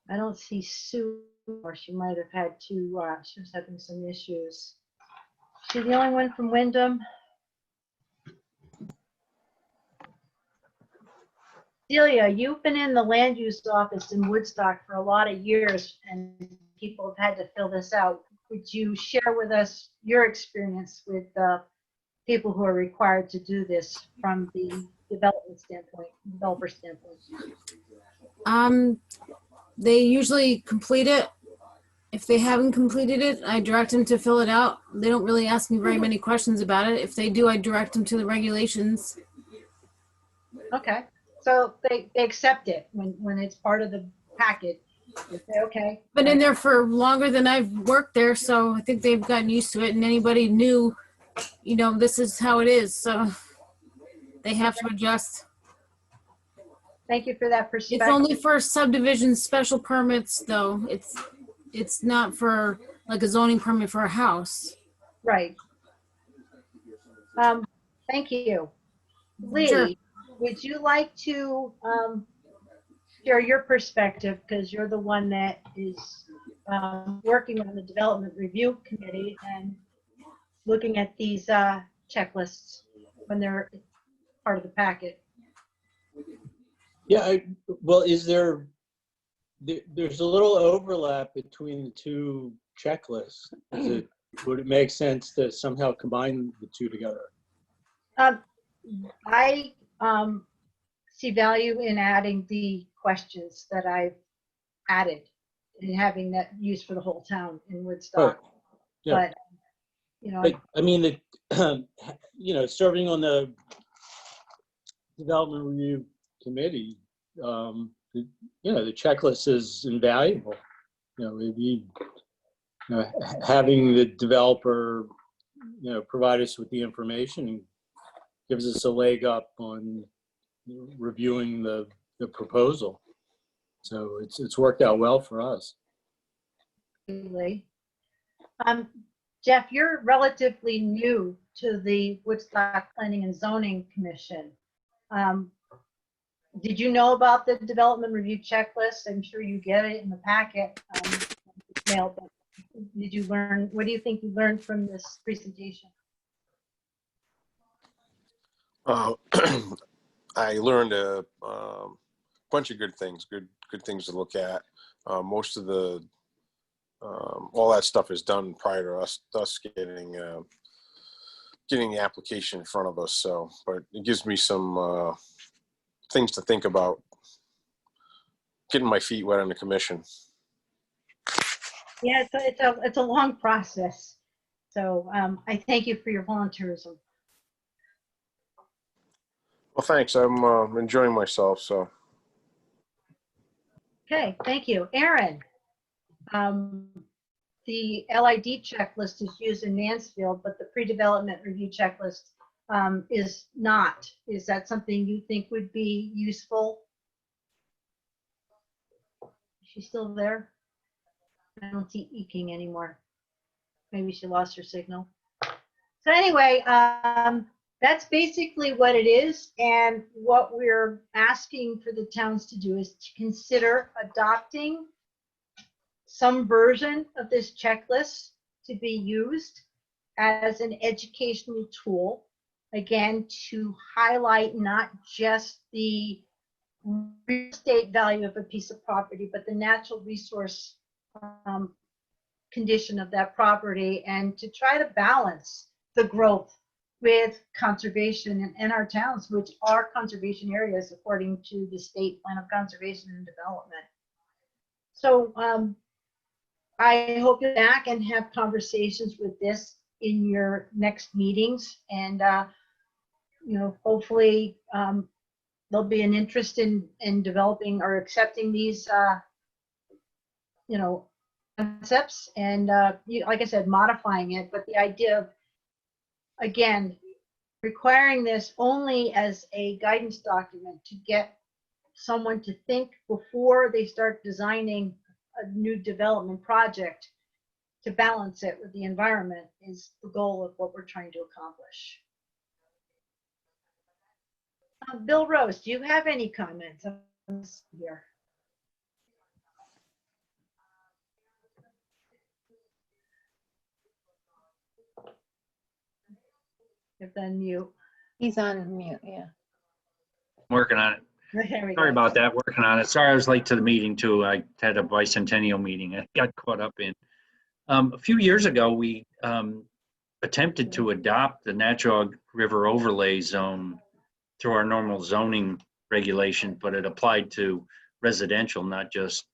I don't see Sue, or she might have had to, she was having some issues. She's the only one from Wyndham. Celia, you've been in the land use office in Woodstock for a lot of years, and people have had to fill this out. Would you share with us your experience with people who are required to do this from the development standpoint, developer standpoint? They usually complete it. If they haven't completed it, I direct them to fill it out. They don't really ask me very many questions about it. If they do, I direct them to the regulations. Okay, so they accept it when it's part of the packet. They say, okay. Been in there for longer than I've worked there, so I think they've gotten used to it. And anybody new, you know, this is how it is. So they have to adjust. Thank you for that It's perspective. only for subdivision special permits, though. It's not for like a zoning permit for a house. Right. Thank you. Lee, Sure. would you like to share your perspective, because you're the one that is working on the development review committee and looking at these checklists when they're part of the packet? Yeah, well, there's a little overlap between the two checklists. Would it make sense to somehow combine the two together? I see value in adding the questions that I've added and having that used for the whole town in Woodstock. Right. Yeah. But, you know, But, I mean, you know, serving on the development review committee, you know, the checklist is invaluable. You know, maybe having the developer, you know, provide us with the information gives us a leg up on reviewing the proposal. So it's worked out well for us. Jeff, you're relatively new to the Woodstock Planning and Zoning Commission. Did you know about the development review checklist? I'm sure you get it in the packet. Mail, but did you learn? What do you think you learned from this presentation? I learned a bunch of good things to look at. Most of the all that stuff is done prior to us getting the application in front of us. So, but it gives me some things to think about. Getting my feet wet on the commission. Yeah, it's a long process. So I thank you for your volunteerism. Well, thanks. I'm enjoying myself. So. Okay, thank you. Aaron, the LID checklist is used in Mansfield, but the pre-development review checklist is not. Is that something you think would be useful? Is she still there? I don't see eking anymore. Maybe she lost her signal. So anyway, that's basically what it is. And what we're asking for the towns to do is to consider adopting some version of this checklist to be used as an educational tool, again, to highlight not just the real estate value of a piece of property, but the natural resource condition of that property, and to try to balance the growth with conservation in our towns, which are conservation areas according to the state plan of conservation and development. So I hope you're back and have conversations with this in your next meetings, and you know, hopefully there'll be an interest in developing or accepting these you know, concepts, and like I said, modifying it. But the idea of, again, requiring this only as a guidance document to get someone to think before they start designing a new development project, to balance it with the environment, is the goal of what we're trying to accomplish. Bill Rose, do you have any comments on this here? If then mute. He's on mute, yeah. Working on it. There we Sorry go. about that, working on it. Sorry I was late to the meeting too. I had a bicentennial meeting I got caught up in. A few years ago, we attempted to adopt the Natchaug River Overlay Zone through our normal zoning regulation, but it applied to residential, not just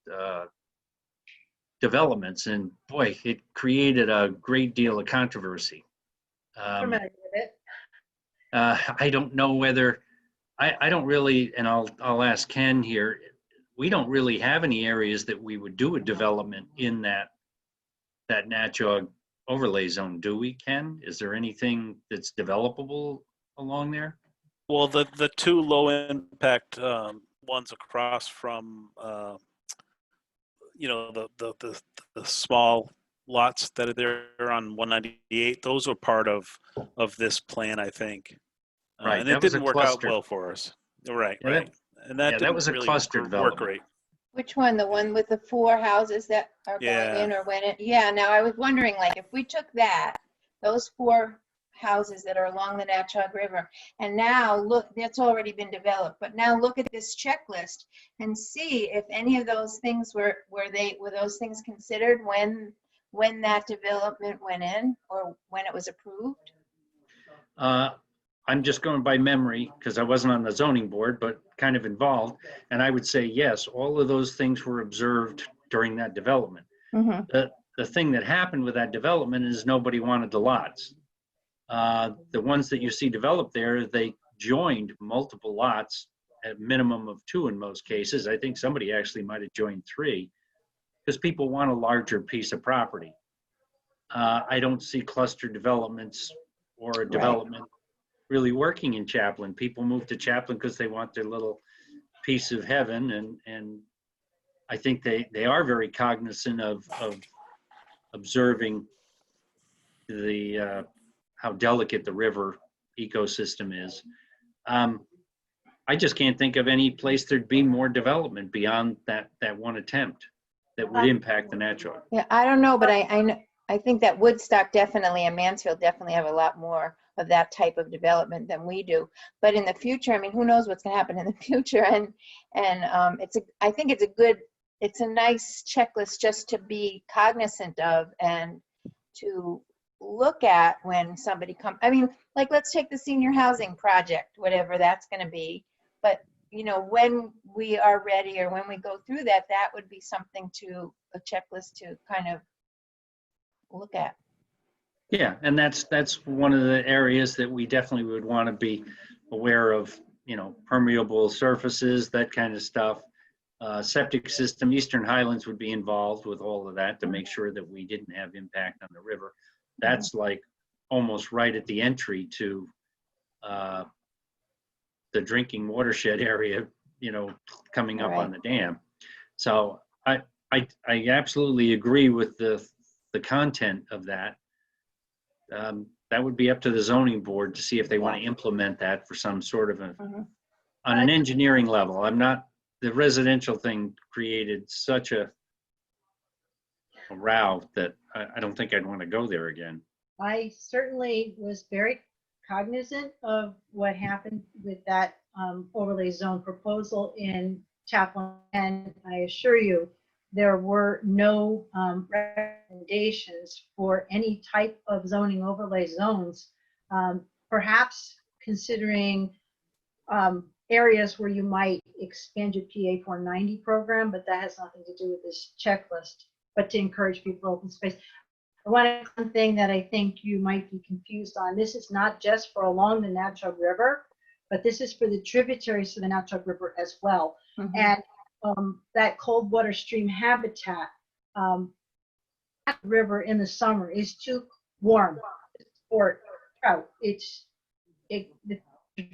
developments. And boy, it created a great deal of controversy. Familiar with it. I don't know whether, I don't really, and I'll ask Ken here, we don't really have any areas that we would do a development in that Natchaug overlay zone, do we, Ken? Is there anything that's developable along there? Well, the two low impact ones across from the small lots that are there on 198, those were part of this plan, I think. Right, and that it was a didn't work out cluster. well for us. Right, Yeah, right. And that yeah, that didn't was a really cluster work development. great. Which one? The one with the 4 houses that are going Yeah. in or went in? Yeah, now I was wondering, like, if we took those 4 houses that are along the Natchaug River, and now look, that's already been developed, but now look at this checklist and see if any of those things were those things considered when that development went in or when it was approved? I'm just going by memory because I wasn't on the zoning board, but kind of involved. And I would say, yes, all of those things were observed during that development. Mm-hmm. The thing that happened with that development is nobody wanted the lots. The ones that you see developed there, they joined multiple lots, at minimum of 2 in most cases. I think somebody actually might have joined 3 because people want a larger piece of property. I don't see cluster developments or a development really working in Chaplin. People move to Chaplin because they want their little piece of heaven, and I think they are very cognizant of observing the how delicate the river ecosystem is. I just can't think of any place there'd be more development beyond that one attempt that would impact the Natchaug. Yeah, I don't know, but I think that Woodstock definitely and Mansfield definitely have a lot more of that type of development than we do. But in the future, I mean, who knows what's going to happen in the future? And I think it's a nice checklist just to be cognizant of and to look at when somebody comes. I mean, like, let's take the senior housing project, whatever that's going to be. But when we are ready or when we go through that would be something a checklist to kind of look at. Yeah, and that's one of the areas that we definitely would want to be aware of, permeable surfaces, that kind of stuff. Septic system, Eastern Highlands would be involved with all of that to make sure that we didn't have impact on the river. That's like almost right at the entry to the drinking watershed area, coming up on the dam. So I absolutely agree with the content of that. That would be up to the zoning board to see if they want to implement that for some sort of on an engineering level. The residential thing created such a row that I don't think I'd want to go there again. I certainly was very cognizant of what happened with that overlay zone proposal in Chaplin, and I assure you there were no recommendations for any type of zoning overlay zones, perhaps considering areas where you might expand your PA 490 program, but that has nothing to do with this checklist, but to encourage people to open space. One thing that I think you might be confused on, this is not just for along the Natchaug River, but this is for the tributaries to the Natchaug River as well. And that cold water stream habitat, that river in the summer is too warm for trout. It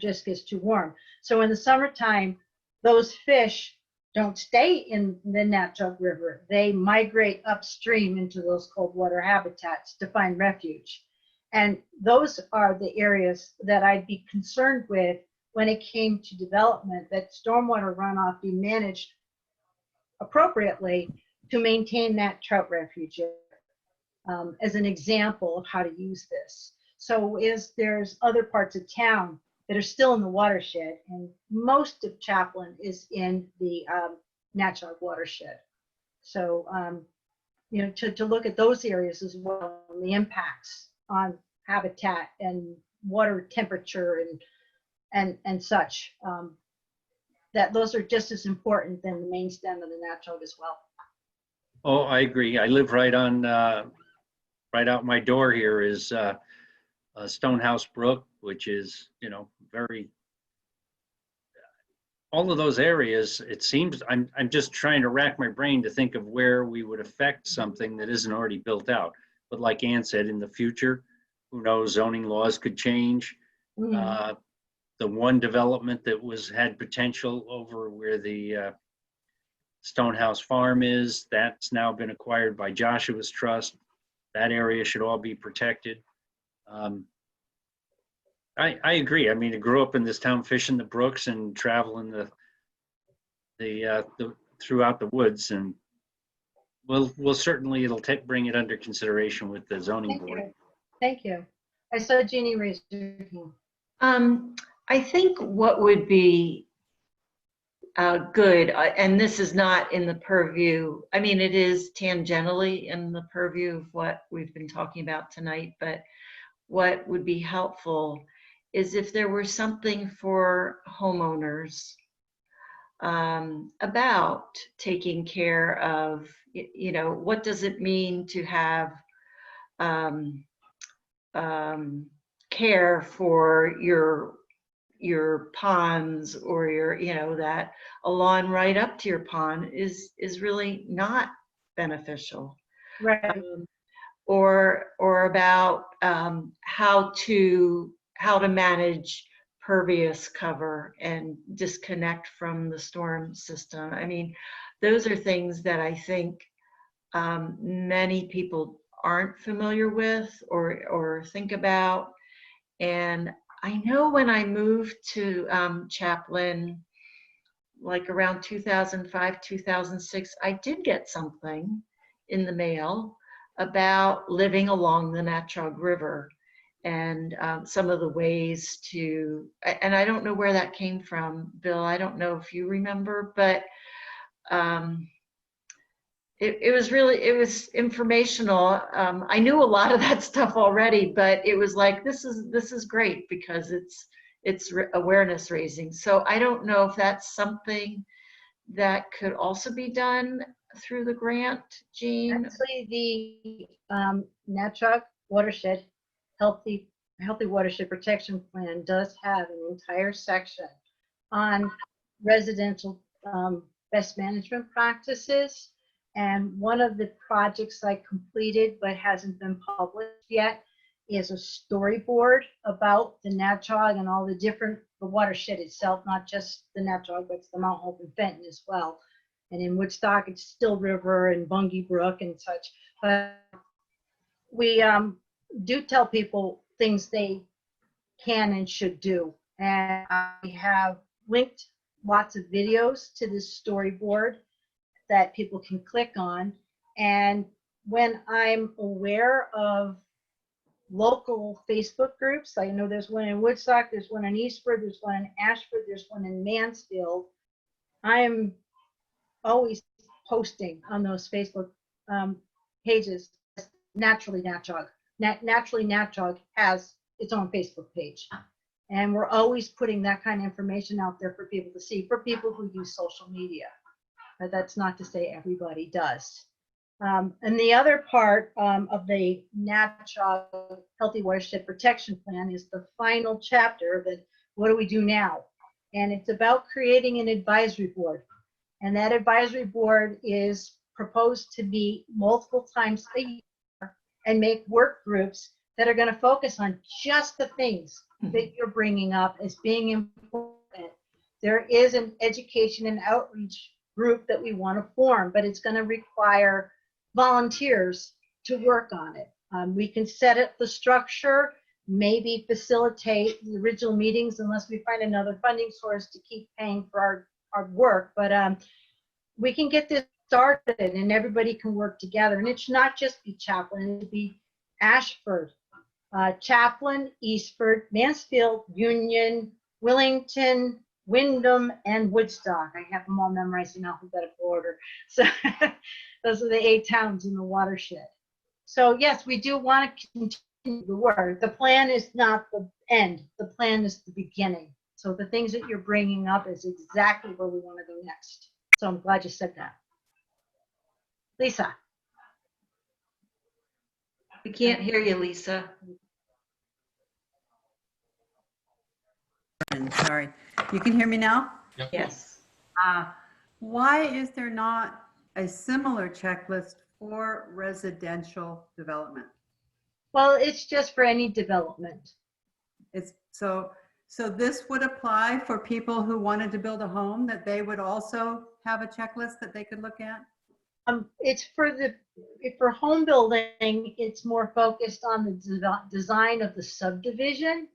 just gets too warm. So in the summertime, those fish don't stay in the Natchaug River. They migrate upstream into those cold water habitats to find refuge. And those are the areas that I'd be concerned with when it came to development, that stormwater runoff be managed appropriately to maintain that trout refuge as an example of how to use this. So there's other parts of town that are still in the watershed, and most of Chaplin is in the Natchaug watershed. So, to look at those areas as well, and the impacts on habitat and water temperature and such. That those are just as important than the main stem of the Natchaug as well. Oh, I agree. I live right on, right out my door here is Stonehouse Brook, which is, you know, very, all of those areas, it seems, I'm just trying to rack my brain to think of where we would affect something that isn't already built out. But like Ann said, in the future, who knows, zoning laws could change. The one development that had potential over where the Stonehouse Farm is, that's now been acquired by Joshua's Trust. That area should all be protected. I agree. I mean, I grew up in this town fishing the brooks and traveling the throughout the woods, and we'll certainly, bring it under consideration with the zoning board. Thank you. I saw Jeannie raise her hand. I think what would be good, and this is not in the purview, I mean, it is tangentially in the purview of what we've been talking about tonight, but what would be helpful is if there were something for homeowners about taking care of, you know, what does it mean to have care for your ponds, or your, you know, that a lawn right up to your pond is really not beneficial. Right. Or about how to manage pervious cover and disconnect from the storm system. I mean, those are things that I think many people aren't familiar with or think about. And I know when I moved to Chaplin, like around 2005, 2006, I did get something in the mail about living along the Natchaug River and some of the ways to, and I don't know where that came from, Bill. I don't know if you remember, but it was informational. I knew a lot of that stuff already, but it was like, this is great because it's awareness raising. So I don't know if that's something that could also be done through the grant, Jean. Actually, the Natchaug Watershed Healthy Watershed Protection Plan does have an entire section on residential best management practices. And one of the projects I completed but hasn't been published yet is a storyboard about the Natchaug and all the watershed itself, not just the Natchaug, but the Mount Hope and Fenton as well. And in Woodstock, it's Still River and Bungie Brook and such. But we do tell people things they can and should do. And I have linked lots of videos to this storyboard that people can click on. And when I'm aware of local Facebook groups, I know there's one in Woodstock, there's one in Eastford, there's one in Ashford, there's one in Mansfield. I'm always posting on those Facebook pages. Naturally Natchaug. Naturally Natchaug has its own Facebook page. And we're always putting that kind of information out there for people to see, for people who use social media. But that's not to say everybody does. And the other part of the Natchaug Healthy Watershed Protection Plan is the final chapter of it. What do we do now? And it's about creating an advisory board. And that advisory board is proposed to meet multiple times a year and make work groups that are going to focus on just the things that you're bringing up as being important. There is an education and outreach group that we want to form, but it's going to require volunteers to work on it. We can set up the structure, maybe facilitate the original meetings unless we find another funding source to keep paying for our work. But we can get this started and everybody can work together. And it's not just be Chaplin, it'll be Ashford, Chaplin, Eastford, Mansfield, Union, Willington, Wyndham, and Woodstock. I have them all memorized in alphabetical order. So those are the 8 towns in the watershed. So yes, we do want to continue the work. The plan is not the end. The plan is the beginning. So the things that you're bringing up is exactly where we want to go next. So I'm glad you said that. Lisa. We can't hear you, Lisa. Sorry. You can hear me now? Yes. Why is there not a similar checklist for residential development? Well, it's just for any development. It's so this would apply for people who wanted to build a home, that they would also have a checklist that they could look at? It's for home building, it's more focused on the design of the subdivision.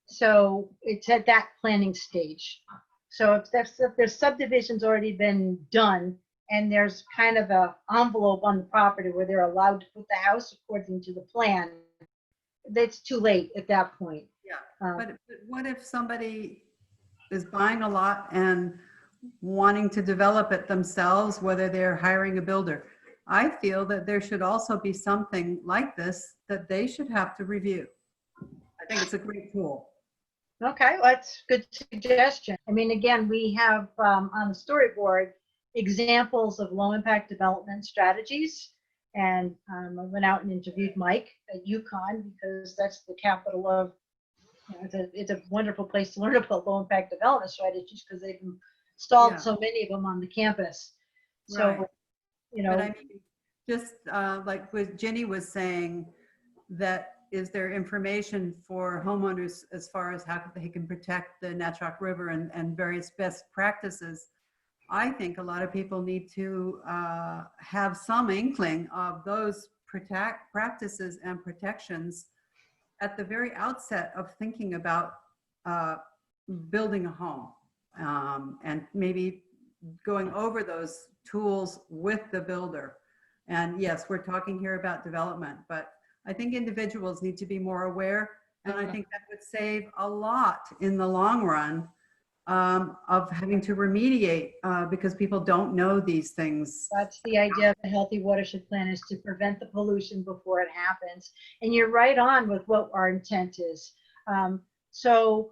So it's at that planning stage. So if there's subdivision's already been done and there's kind of a envelope on the property where they're allowed to put the house according to the plan, that's too late at that point. Yeah, but what if somebody is buying a lot and wanting to develop it themselves, whether they're hiring a builder? I feel that there should also be something like this that they should have to review. I think it's a great tool. Okay, well, that's a good suggestion. I mean, again, we have on the storyboard examples of low impact development strategies. And I went out and interviewed Mike at UConn because that's the capital of, it's a wonderful place to learn about low impact development strategies because they've installed so many of them on the campus. So, Right. But I mean, just like what Jenny was saying, that is there information for homeowners as far as how they can protect the Natchaug River and various best practices? I think a lot of people need to have some inkling of those practices and protections at the very outset of thinking about building a home, and maybe going over those tools with the builder. And yes, we're talking here about development, but I think individuals need to be more aware, and I think that would save a lot in the long run of having to remediate because people don't know these things. That's the idea of a healthy watershed plan, is to prevent the pollution before it happens. And you're right on with what our intent is. So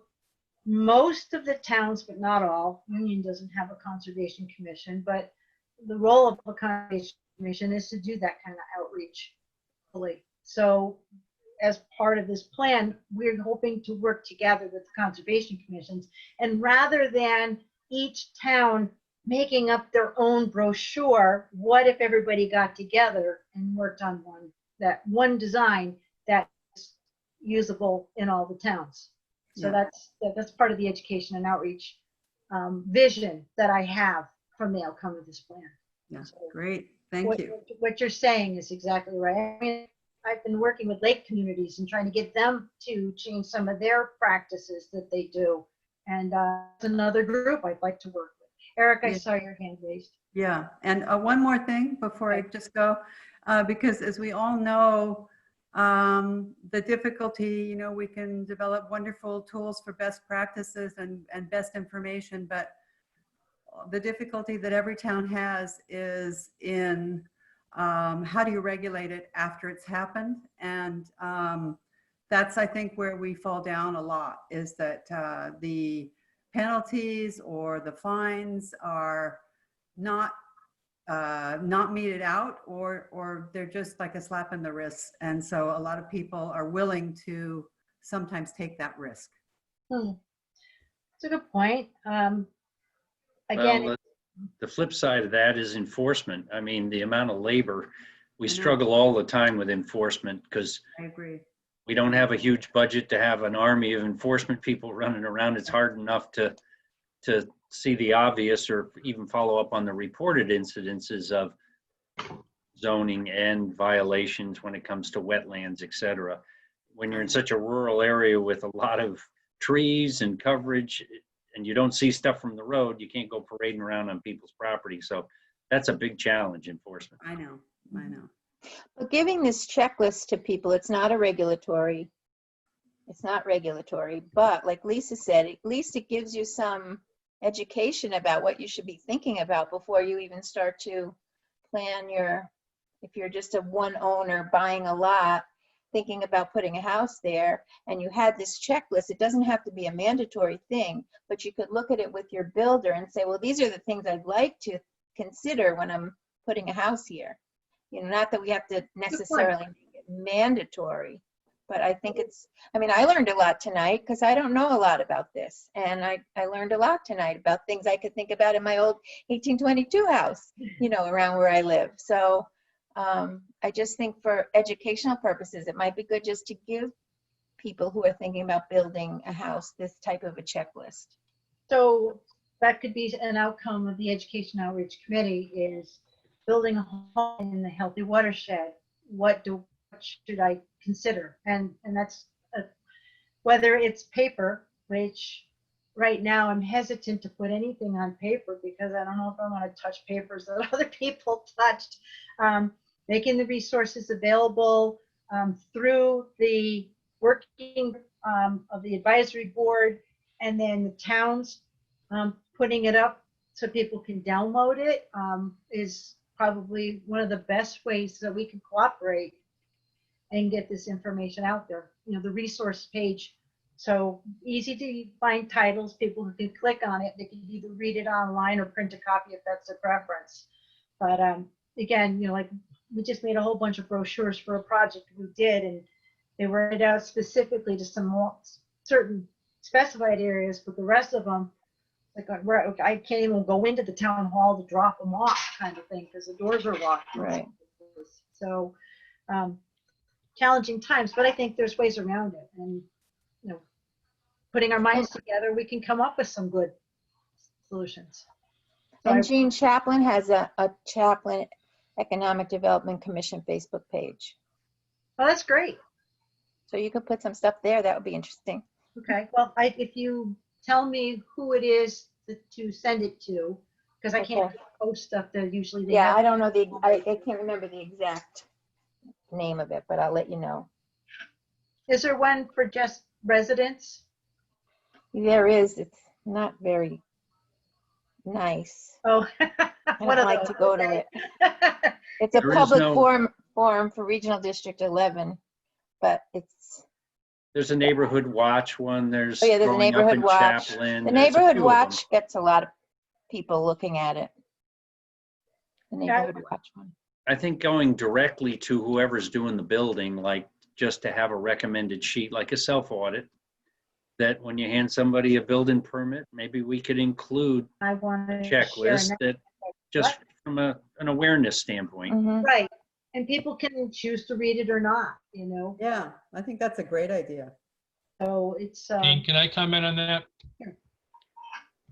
most of the towns, but not all, Union doesn't have a conservation commission, but the role of a conservation commission is to do that kind of outreach. So as part of this plan, we're hoping to work together with the conservation commissions, and rather than each town making up their own brochure, what if everybody got together and worked on one design that's usable in all the towns? So that's part of the education and outreach vision that I have from the outcome of this plan. Yeah, so great, thank you. What you're saying is exactly right. I mean, I've been working with lake communities and trying to get them to change some of their practices that they do. And it's another group I'd like to work with. Eric, I saw your hand raised. Yeah, and one more thing before I just go, because as we all know, the difficulty, we can develop wonderful tools for best practices and best information, but the difficulty that every town has is in how do you regulate it after it's happened? And that's, I think, where we fall down a lot, is that the penalties or the fines are not meted out, or they're just like a slap in the wrist. And so a lot of people are willing to sometimes take that risk. That's a good point. Again, well, the flip side of that is enforcement. I mean, the amount of labor, we struggle all the time with enforcement because I agree. We don't have a huge budget to have an army of enforcement people running around. It's hard enough to see the obvious or even follow up on the reported incidences of zoning and violations when it comes to wetlands, et cetera. When you're in such a rural area with a lot of trees and coverage, and you don't see stuff from the road, you can't go parading around on people's property. So that's a big challenge, enforcement. I know. But giving this checklist to people, it's not regulatory, but like Lisa said, at least it gives you some education about what you should be thinking about before you even start to plan if you're just a one owner buying a lot, thinking about putting a house there and you had this checklist, it doesn't have to be a mandatory thing, but you could look at it with your builder and say, well, these are the things I'd like to consider when I'm putting a house here. You know, not that we have to necessarily make it mandatory, but I think it's, I mean, I learned a lot tonight because I don't know a lot about this. And I learned a lot tonight about things I could think about in my old 1822 house, you know, around where I live. So I just think for educational purposes, it might be good just to give people who are thinking about building a house this type of a checklist. So that could be an outcome of the Education Outreach Committee is building a home in the healthy watershed. What should I consider? And that's whether it's paper, which right now I'm hesitant to put anything on paper because I don't know if I want to touch papers that other people touched. Making the resources available through the working of the advisory board, and then the towns putting it up so people can download it is probably one of the best ways that we can cooperate and get this information out there. You know, the resource page, so easy to find titles, people who can click on it, they can either read it online or print a copy if that's their preference. But again, you know, like we just made a whole bunch of brochures for a project we did, and they were written out specifically to some more certain specified areas, but the rest of them, like I can't even go into the town hall to drop them off kind of thing because the doors are locked. Right. So challenging times, but I think there's ways around it. And, you know, putting our minds together, we can come up with some good solutions. So And Jean Chaplin has a Chaplin Economic Development Commission Facebook page. Oh, that's great. So you could put some stuff there. That would be interesting. Okay. Well, if you tell me who it is to send it to, because I can't post stuff that usually they Yeah, have. I don't know I can't remember the exact name of it, but I'll let you know. Is there one for just residents? There is. It's not very nice. Oh, I don't like to go to it. It's a There is public no- forum for Regional District 11, but it's, There's a neighborhood watch one. There's oh yeah, there's a growing up neighborhood in watch. Chaplin. The There's a neighborhood few of them. watch gets a lot of people looking at it. The neighborhood watch one. I think going directly to whoever's doing the building, like just to have a recommended sheet, like a self-audit, that when you hand somebody a building permit, maybe we could include I want a to checklist that just from an awareness standpoint. Mhm. Right. And people can choose to read it or not, you know. Yeah, I think that's a great idea. So it's Dean, can I comment on that?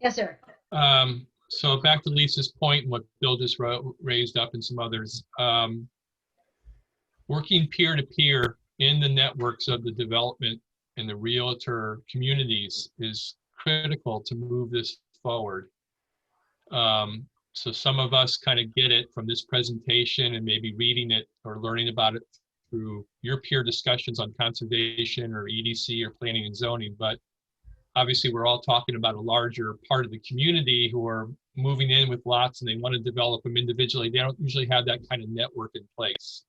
yes, sir. So back to Lisa's point and what Bill just raised up and some others. Working peer-to-peer in the networks of the development and the realtor communities is critical to move this forward. So some of us kind of get it from this presentation and maybe reading it or learning about it through your peer discussions on conservation or EDC or planning and zoning, but obviously we're all talking about a larger part of the community who are moving in with lots and they want to develop them individually. They don't usually have that kind of network in place.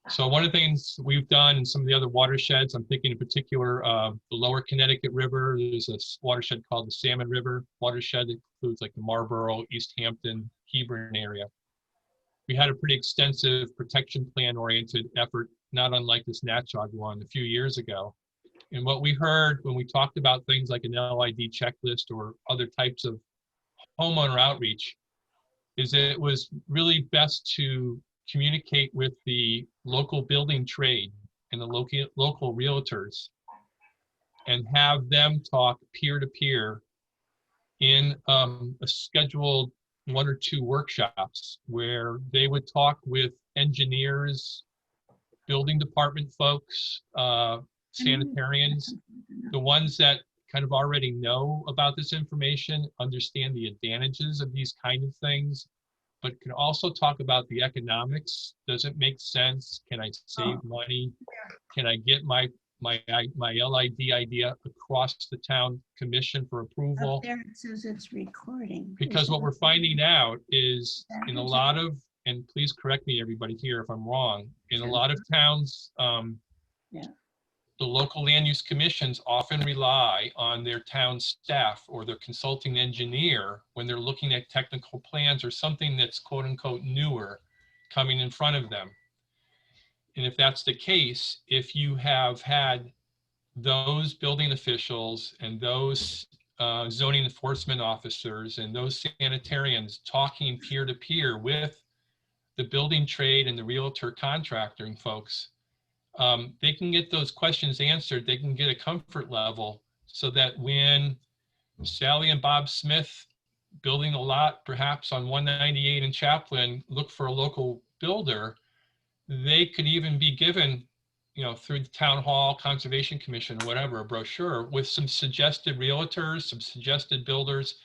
So one of the things we've done in some of the other watersheds, I'm thinking in particular the lower Connecticut River, there's a watershed called the Salmon River watershed that includes like the Marlborough, East Hampton, Hebron area. We had a pretty extensive protection plan oriented effort, not unlike this Natchaug one a few years ago. And what we heard when we talked about things like an LID checklist or other types of homeowner outreach is that it was really best to communicate with the local building trade and the local realtors and have them talk peer-to-peer in a scheduled 1 or 2 workshops where they would talk with engineers, building department folks, sanitarians, the ones that kind of already know about this information, understand the advantages of these kind of things, but can also talk about the economics. Does it make sense? Can I save money? Can I get my LID idea across the town commission for approval? Up there it says it's recording. Because what we're finding out is in a lot of and please correct me, everybody here, if I'm wrong, in a Sure. lot of towns, Yeah. the local land use commissions often rely on their town staff or their consulting engineer when they're looking at technical plans or something that's quote unquote newer coming in front of them. And if that's the case, if you have had those building officials and those zoning enforcement officers and those sanitarians talking peer to peer with the building trade and the realtor contracting folks, they can get those questions answered. They can get a comfort level so that when Sally and Bob Smith building a lot, perhaps on 198 in Chaplin, look for a local builder, they could even be given, you know, through the town hall, conservation commission, or whatever, a brochure with some suggested realtors, some suggested builders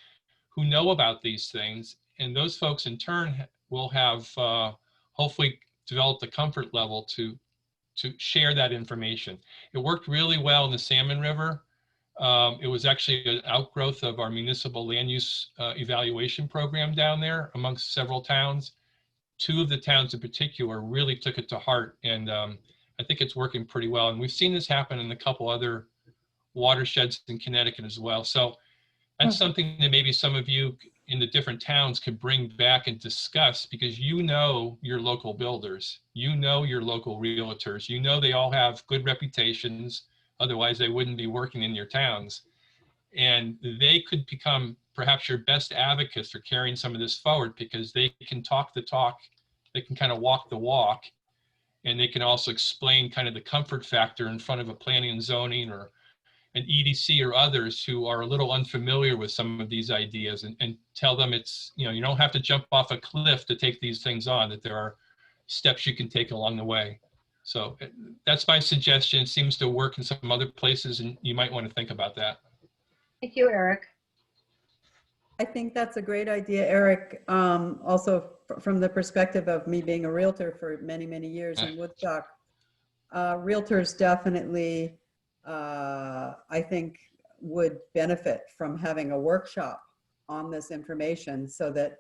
who know about these things. And those folks in turn will have hopefully developed a comfort level to share that information. It worked really well in the Salmon River. It was actually an outgrowth of our municipal land use evaluation program down there amongst several towns. Two of the towns in particular really took it to heart, and I think it's working pretty well. And we've seen this happen in a couple other watersheds in Connecticut as well. So that's something that maybe some of you in the different towns could bring back and discuss, because you know your local builders, you know your local realtors, you know they all have good reputations, otherwise they wouldn't be working in your towns. And they could become perhaps your best advocates for carrying some of this forward, because they can talk the talk, they can kind of walk the walk, and they can also explain kind of the comfort factor in front of a planning and zoning or an EDC or others who are a little unfamiliar with some of these ideas, and tell them it's, you know, you don't have to jump off a cliff to take these things on, that there are steps you can take along the way. So that's my suggestion. It seems to work in some other places, and you might want to think about that. Thank you, Eric. I think that's a great idea, Eric. Also, from the perspective of me being a realtor for many, many years in Woodstock, realtors definitely, I think, would benefit from having a workshop on this information, so that,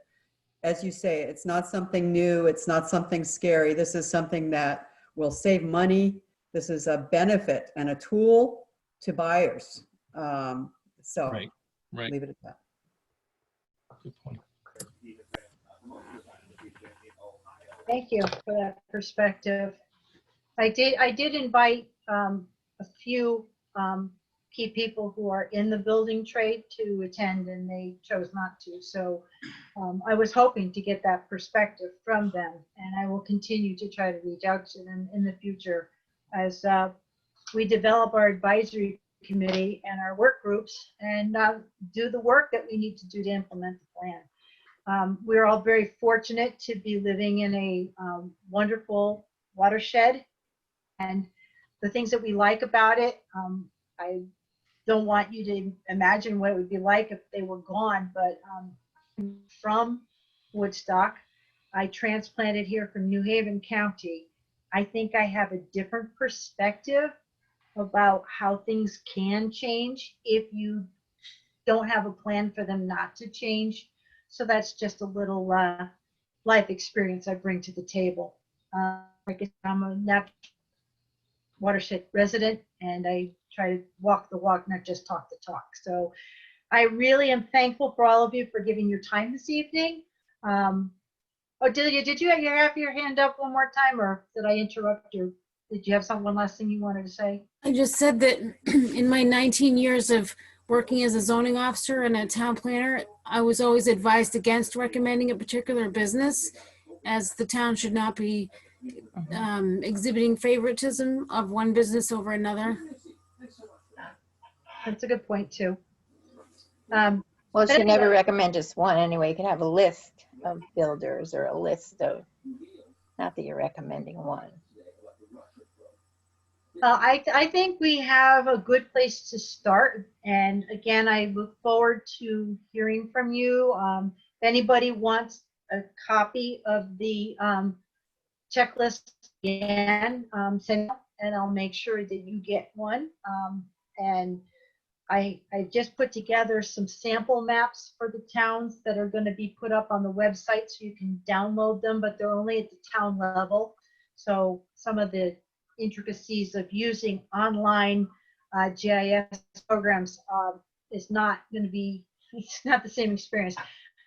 as you say, it's not something new, it's not something scary. This is something that will save money. This is a benefit and a tool to buyers. So Right. leave it at that. Good point. Thank you for that perspective. I did invite a few key people who are in the building trade to attend, and they chose not to. So I was hoping to get that perspective from them, and I will continue to try to reach out to them in the future as we develop our advisory committee and our work groups and do the work that we need to do to implement the plan. We're all very fortunate to be living in a wonderful watershed, and the things that we like about it, I don't want you to imagine what it would be like if they were gone, but from Woodstock, I transplanted here from New Haven County. I think I have a different perspective about how things can change if you don't have a plan for them not to change. So that's just a little life experience I bring to the table. I guess I'm a Natchaug Watershed resident, and I try to walk the walk, not just talk the talk. So I really am thankful for all of you for giving your time this evening. Oh, did you have your hand up one more time, or did I interrupt, or did you have one last thing you wanted to say? I just said that in my 19 years of working as a zoning officer and a town planner, I was always advised against recommending a particular business, as the town should not be exhibiting favoritism of one business over another. That's a good point too. Well, you should never recommend just one anyway. You can have a list of builders or a list of, not that you're recommending one. I think we have a good place to start. And again, I look forward to hearing from you. If anybody wants a copy of the checklist, again, send it, and I'll make sure that you get one. And I just put together some sample maps for the towns that are going to be put up on the website so you can download them, but they're only at the town level. So some of the intricacies of using online GIS programs is not going to be, it's not the same experience.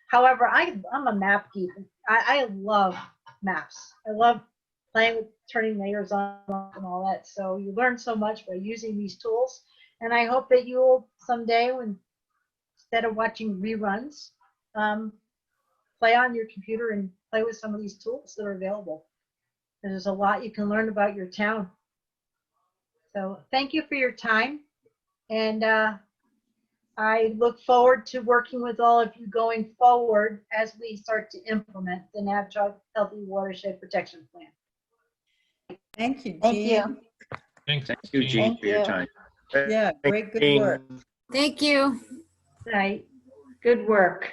However, I'm a map geek. I love maps. I love playing with turning layers on and all that. So you learn so much by using these tools. And I hope that you'll someday, when instead of watching reruns, play on your computer and play with some of these tools that are available. There's a lot you can learn about your town. So thank you for your time. And I look forward to working with all of you going forward as we start to implement the Natchaug Healthy Watershed Protection Plan. Thank you, Jean. Thank you. Thanks, Thank you, Jean, Thank for your you. time. Yeah, great, good work. Thank you. Good night. Good work.